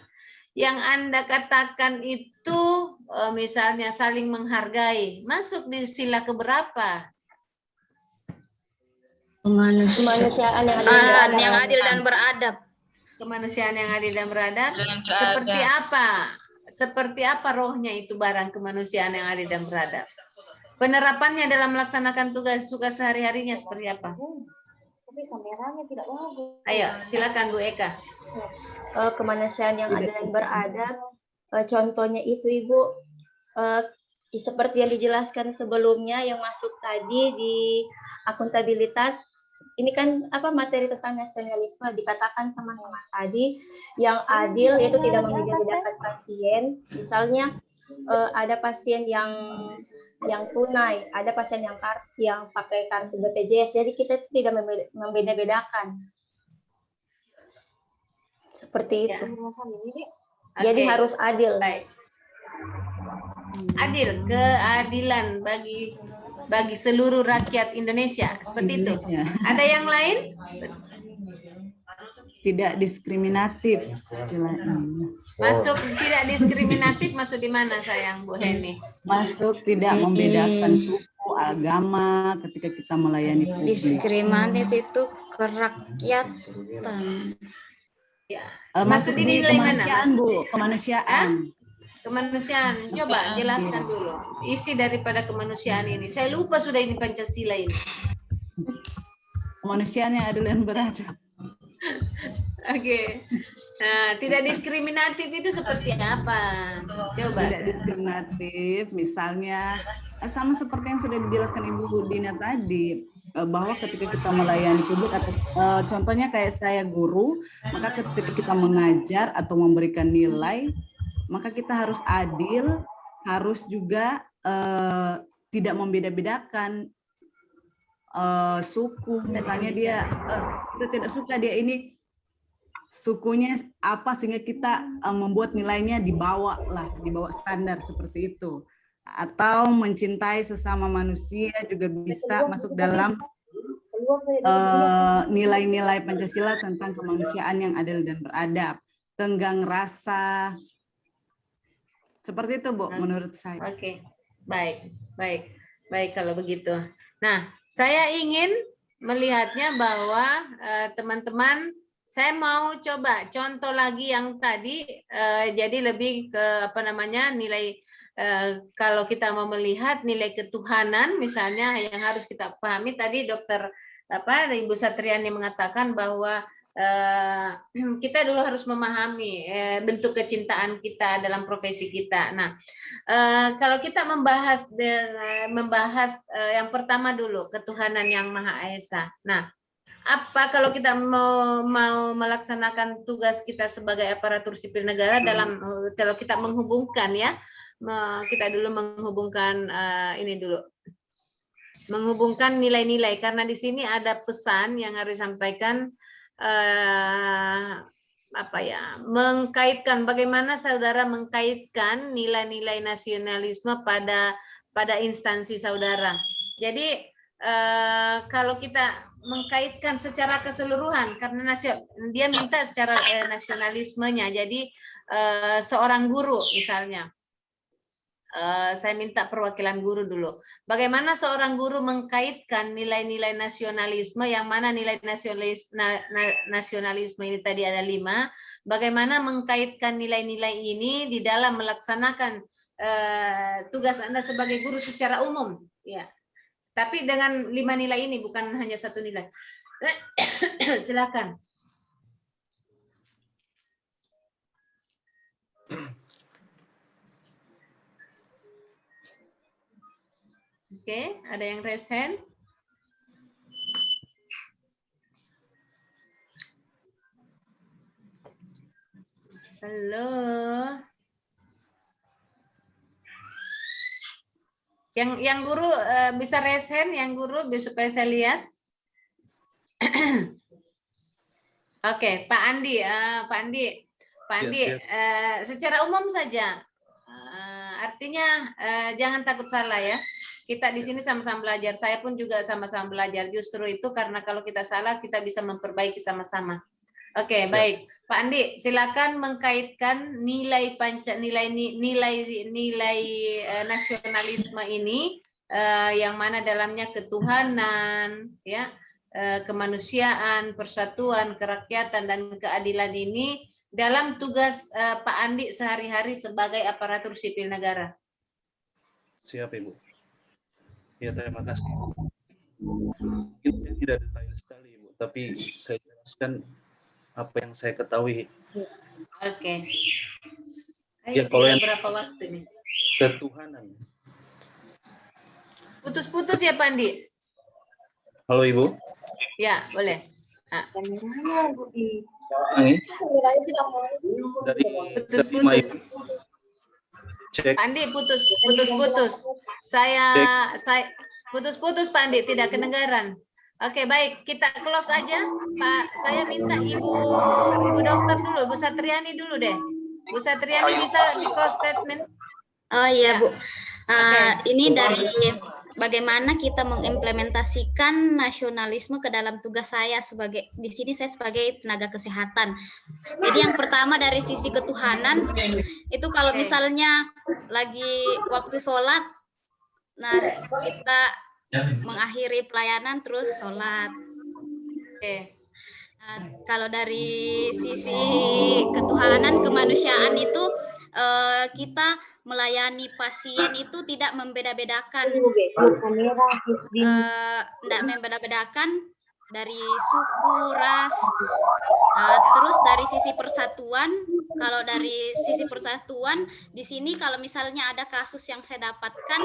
yang Anda katakan itu misalnya saling menghargai, masuk di sila keberapa? Kemanusiaan yang adil dan beradab. Kemanusiaan yang adil dan beradab. Seperti apa? Seperti apa rohnya itu barang kemanusiaan yang adil dan beradab? Penerapannya dalam melaksanakan tugas sehari-harinya seperti apa? Tapi kameranya tidak bagus. Ayo, silakan Bu Eka. Kemanusiaan yang adil dan beradab, contohnya itu Ibu, seperti yang dijelaskan sebelumnya yang masuk tadi di akuntabilitas. Ini kan materi tentang nasionalisme, dikatakan teman-teman tadi yang adil yaitu tidak membeda-bedakan pasien. Misalnya ada pasien yang tunai, ada pasien yang pakai kartu BPJS, jadi kita tidak membeda-bedakan. Seperti itu. Jadi harus adil. Baik. Adil, keadilan bagi seluruh rakyat Indonesia, seperti itu. Ada yang lain? Tidak diskriminatif istilahnya. Masuk tidak diskriminatif, masuk di mana sayang Bu Heni? Masuk tidak membedakan suku, agama ketika kita melayani publik. Diskriminatif itu kerakyatan. Ya. Masuk di di nilai mana? kemanusiaan, Bu, kemanusiaan. Kemanusiaan. Coba jelaskan dulu isi daripada kemanusiaan ini. Saya lupa sudah ini Pancasila ini. Kemanusiaan yang adil dan beradab. Oke. Nah, tidak diskriminatif itu seperti apa? Coba. Tidak diskriminatif, misalnya sama seperti yang sudah dijelaskan Ibu Dina tadi, bahwa ketika kita melayani publik atau contohnya kayak saya guru, maka ketika kita mengajar atau memberikan nilai, maka kita harus adil, harus juga tidak membeda-bedakan suku. Misalnya kita tidak suka dia ini sukunya apa sehingga kita membuat nilainya di bawah standar seperti itu. Atau mencintai sesama manusia juga bisa masuk dalam nilai-nilai Pancasila tentang kemanusiaan yang adil dan beradab. Tenggang rasa. Seperti itu, Bu, menurut saya. Oke. Baik kalau begitu. Nah, saya ingin melihatnya bahwa teman-teman, saya mau coba contoh lagi yang tadi, jadi lebih ke nilai, kalau kita mau melihat nilai ketuhanan misalnya yang harus kita pahami tadi Ibu Satriani mengatakan bahwa kita dulu harus memahami bentuk kecintaan kita dalam profesi kita. Nah, kalau kita membahas yang pertama dulu, ketuhanan yang Maha Esa. Nah, apa kalau kita mau melaksanakan tugas kita sebagai aparatur sipil negara dalam kalau kita menghubungkan ya, kita dulu menghubungkan ini dulu. Menghubungkan nilai-nilai karena di sini ada pesan yang harus disampaikan apa ya, mengkaitkan bagaimana saudara mengkaitkan nilai-nilai nasionalisme pada instansi saudara. Jadi kalau kita mengkaitkan secara keseluruhan karena dia minta secara nasionalismenya. Jadi seorang guru misalnya. Saya minta perwakilan guru dulu. Bagaimana seorang guru mengkaitkan nilai-nilai nasionalisme, yang mana nilai nasionalisme ini tadi ada 5, bagaimana mengkaitkan nilai-nilai ini di dalam melaksanakan tugas Anda sebagai guru secara umum, ya. Tapi dengan 5 nilai ini, bukan hanya 1 nilai. Silakan. Oke, ada yang resen? Halo. Yang guru bisa resen, yang guru supaya saya lihat. Oke, Pak Andi, secara umum saja. Artinya jangan takut salah ya. Kita di sini sama-sama belajar. Saya pun juga sama-sama belajar. Justru itu karena kalau kita salah kita bisa memperbaiki sama-sama. Oke, baik. Pak Andi, silakan mengkaitkan nilai nasionalisme ini yang mana dalamnya ketuhanan, ya, kemanusiaan, persatuan, kerakyatan dan keadilan ini dalam tugas Pak Andi sehari-hari sebagai aparatur sipil negara. Siap, Ibu. Ya, terima kasih. Mungkin tidak detail sekali, Ibu, tapi saya jelaskan apa yang saya ketahui. Oke. Ya, kalau yang berapa waktu nih? Ketuhanan. Putus-putus ya, Pak Andi? Halo, Ibu. Ya, boleh. Putus-putus. Cek. Pak Andi, putus-putus. Saya putus-putus, Pak Andi, tidak kedengaran. Oke, baik, kita close aja, Pak. Saya minta Ibu dokter dulu, Bu Satriani dulu deh. Bu Satriani bisa close statement? Oh iya, Bu. Ini dari bagaimana kita mengimplementasikan nasionalisme ke dalam tugas saya di sini saya sebagai tenaga kesehatan. Jadi yang pertama dari sisi ketuhanan itu kalau misalnya lagi waktu sholat, nah kita mengakhiri pelayanan terus sholat. Oke. Nah, kalau dari sisi ketuhanan kemanusiaan itu kita melayani pasien itu tidak membeda-bedakan, dari suku, ras. Terus dari sisi persatuan, kalau dari sisi persatuan di sini kalau misalnya ada kasus yang saya dapatkan,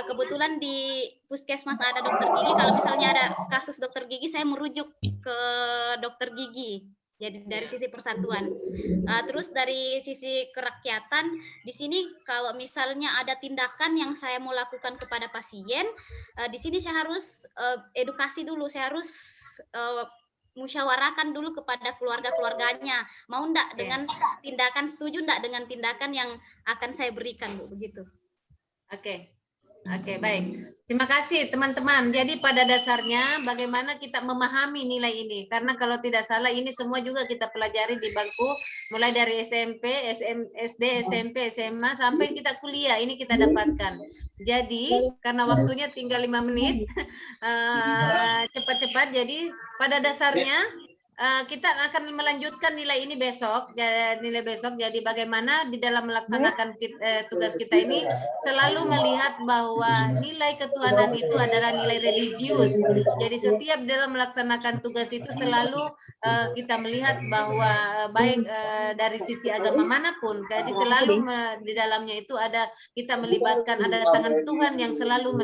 kebetulan di puskesmas ada dokter gigi. Kalau misalnya ada kasus dokter gigi, saya merujuk ke dokter gigi. Jadi dari sisi persatuan. Terus dari sisi kerakyatan, di sini kalau misalnya ada tindakan yang saya mau lakukan kepada pasien, di sini saya harus edukasi dulu, saya harus musyawarahkan dulu kepada keluarga-keluarganya, mau enggak dengan tindakan, setuju enggak dengan tindakan yang akan saya berikan, Bu, begitu. Oke, baik. Terima kasih teman-teman. Jadi pada dasarnya bagaimana kita memahami nilai ini. Karena kalau tidak salah ini semua juga kita pelajari di bangku mulai dari SMP, SD, SMP, SMA sampai kita kuliah. Ini kita dapatkan. Jadi karena waktunya tinggal 5 menit, cepat-cepat. Jadi pada dasarnya kita akan melanjutkan nilai ini besok. Jadi bagaimana di dalam melaksanakan tugas kita ini selalu melihat bahwa nilai ketuhanan itu adalah nilai religius. Jadi setiap dalam melaksanakan tugas itu selalu kita melihat bahwa baik dari sisi agama manapun, jadi selalu di dalamnya itu ada kita melibatkan ada tangan Tuhan yang selalu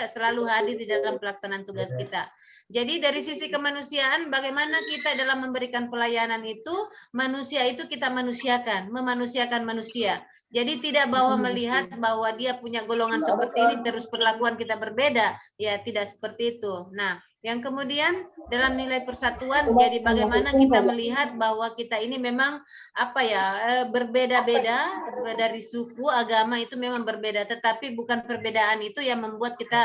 selalu hadir di dalam pelaksanaan tugas kita. Jadi dari sisi kemanusiaan, bagaimana kita dalam memberikan pelayanan itu, manusia itu kita manusiakan, memanusiakan manusia. Jadi tidak bahwa melihat bahwa dia punya golongan seperti ini terus perlakuan kita berbeda, ya tidak seperti itu. Nah, yang kemudian dalam nilai persatuan, jadi bagaimana kita melihat bahwa kita ini memang berbeda-beda dari suku, agama itu memang berbeda, tetapi bukan perbedaan itu yang membuat kita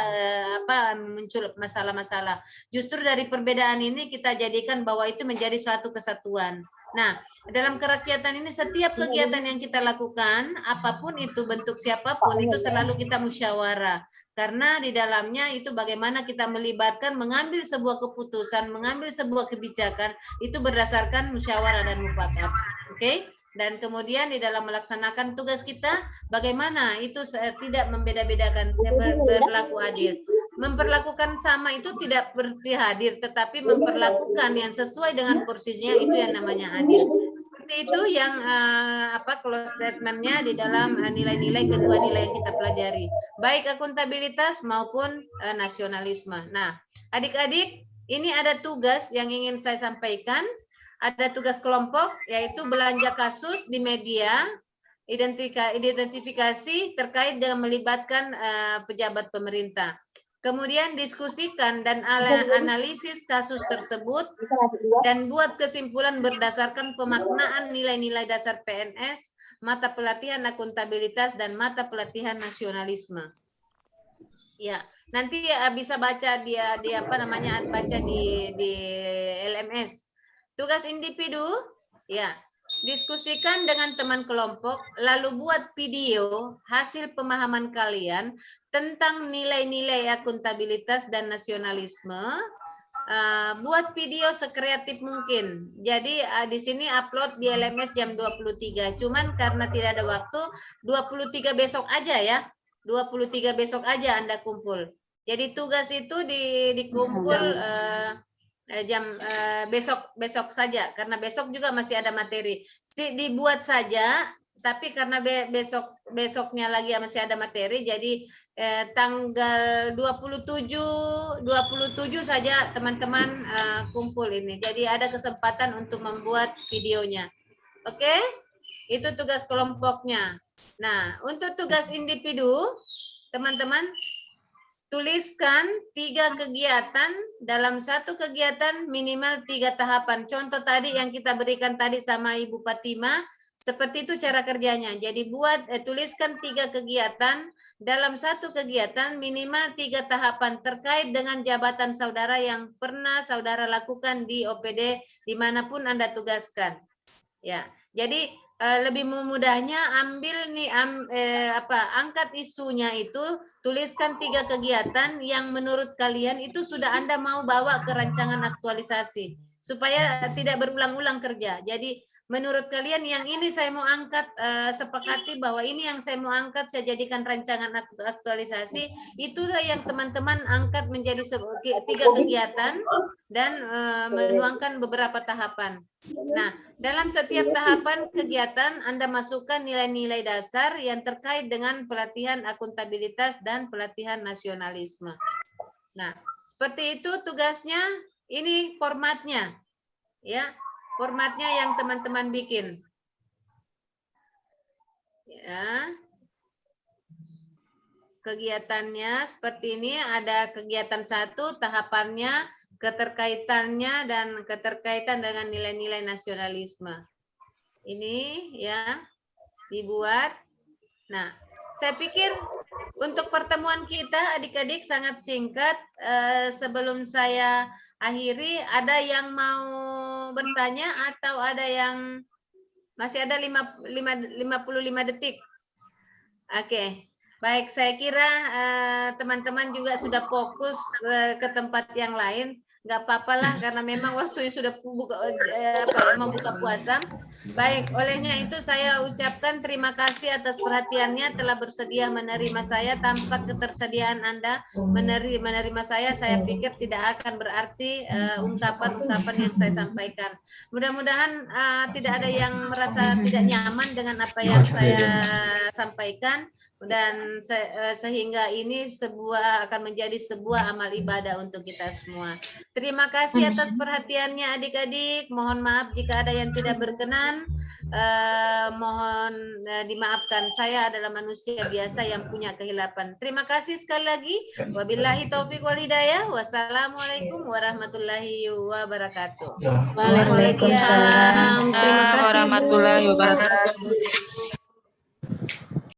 muncul masalah-masalah. Justru dari perbedaan ini kita jadikan bahwa itu menjadi suatu kesatuan. Nah, dalam kerakyatan ini setiap kegiatan yang kita lakukan, apapun itu bentuk siapapun, itu selalu kita musyawarah. Karena di dalamnya itu bagaimana kita melibatkan, mengambil sebuah keputusan, mengambil sebuah kebijakan, itu berdasarkan musyawarah dan mufakat. Oke? Dan kemudian di dalam melaksanakan tugas kita, bagaimana itu tidak membeda-bedakan, berlaku adil. Memperlakukan sama itu tidak berarti hadir, tetapi memperlakukan yang sesuai dengan porsinya, itu yang namanya adil. Seperti itu yang close statement-nya di dalam nilai-nilai, kedua nilai yang kita pelajari, baik akuntabilitas maupun nasionalisme. Nah, adik-adik, ini ada tugas yang ingin saya sampaikan. Ada tugas kelompok, yaitu belanja kasus di media, identifikasi terkait dengan melibatkan pejabat pemerintah. Kemudian diskusikan dan analisis kasus tersebut dan buat kesimpulan berdasarkan pemaknaan nilai-nilai dasar PNS, mata pelatihan akuntabilitas dan mata pelatihan nasionalisme. Ya, nanti bisa baca baca di LMS. Tugas individu, ya. Diskusikan dengan teman kelompok, lalu buat video hasil pemahaman kalian tentang nilai-nilai akuntabilitas dan nasionalisme. Buat video sekreatif mungkin. Jadi di sini upload di LMS jam 23. Cuman karena tidak ada waktu, 23 besok aja ya. 23 besok aja Anda kumpul. Jadi tugas itu dikumpul besok saja, karena besok juga masih ada materi. Dibuat saja, tapi karena besoknya lagi masih ada materi, jadi tanggal 27 saja teman-teman kumpul ini. Jadi ada kesempatan untuk membuat videonya. Oke? Itu tugas kelompoknya. Nah, untuk tugas individu, teman-teman tuliskan 3 kegiatan, dalam satu kegiatan minimal 3 tahapan. Contoh tadi yang kita berikan tadi sama Ibu Fatima, seperti itu cara kerjanya. Jadi tuliskan 3 kegiatan, dalam satu kegiatan minimal 3 tahapan terkait dengan jabatan saudara yang pernah saudara lakukan di OPD dimanapun Anda tugaskan. Ya, jadi lebih mudahnya ambil nih angkat isunya itu, tuliskan 3 kegiatan yang menurut kalian itu sudah Anda mau bawa ke rancangan aktualisasi supaya tidak berulang-ulang kerja. Jadi menurut kalian yang ini saya mau angkat, sepakati bahwa ini yang saya mau angkat, saya jadikan rancangan aktualisasi, itulah yang teman-teman angkat menjadi 3 kegiatan dan menuangkan beberapa tahapan. Nah, dalam setiap tahapan kegiatan Anda masukkan nilai-nilai dasar yang terkait dengan pelatihan akuntabilitas dan pelatihan nasionalisme. Nah, seperti itu tugasnya, ini formatnya. Ya, formatnya yang teman-teman bikin. Ya. Kegiatannya seperti ini, ada kegiatan 1, tahapannya, keterkaitannya dan keterkaitan dengan nilai-nilai nasionalisme. Ini ya dibuat. Nah, saya pikir untuk pertemuan kita adik-adik sangat singkat. Sebelum saya akhiri, ada yang mau bertanya atau ada yang masih ada 55 detik? Oke. Baik, saya kira teman-teman juga sudah fokus ke tempat yang lain. Nggak apa-apa lah, karena memang waktunya sudah membuka puasa. Baik, olehnya itu saya ucapkan terima kasih atas perhatiannya, telah bersedia menerima saya. Tanpa ketersediaan Anda menerima saya pikir tidak akan berarti ungkapan-ungkapan yang saya sampaikan. Mudah-mudahan tidak ada yang merasa tidak nyaman dengan apa yang saya sampaikan, dan sehingga ini akan menjadi sebuah amal ibadah untuk kita semua. Terima kasih atas perhatiannya adik-adik. Mohon maaf jika ada yang tidak berkenan. Mohon dimaafkan, saya adalah manusia biasa yang punya kehilapan. Terima kasih sekali lagi. Wabillahi taufiq wal hidayah. Wassalamualaikum warahmatullahi wabarakatuh. Waalaikumsalam. Terima kasih, Bu. warahmatullahi wabarakatuh.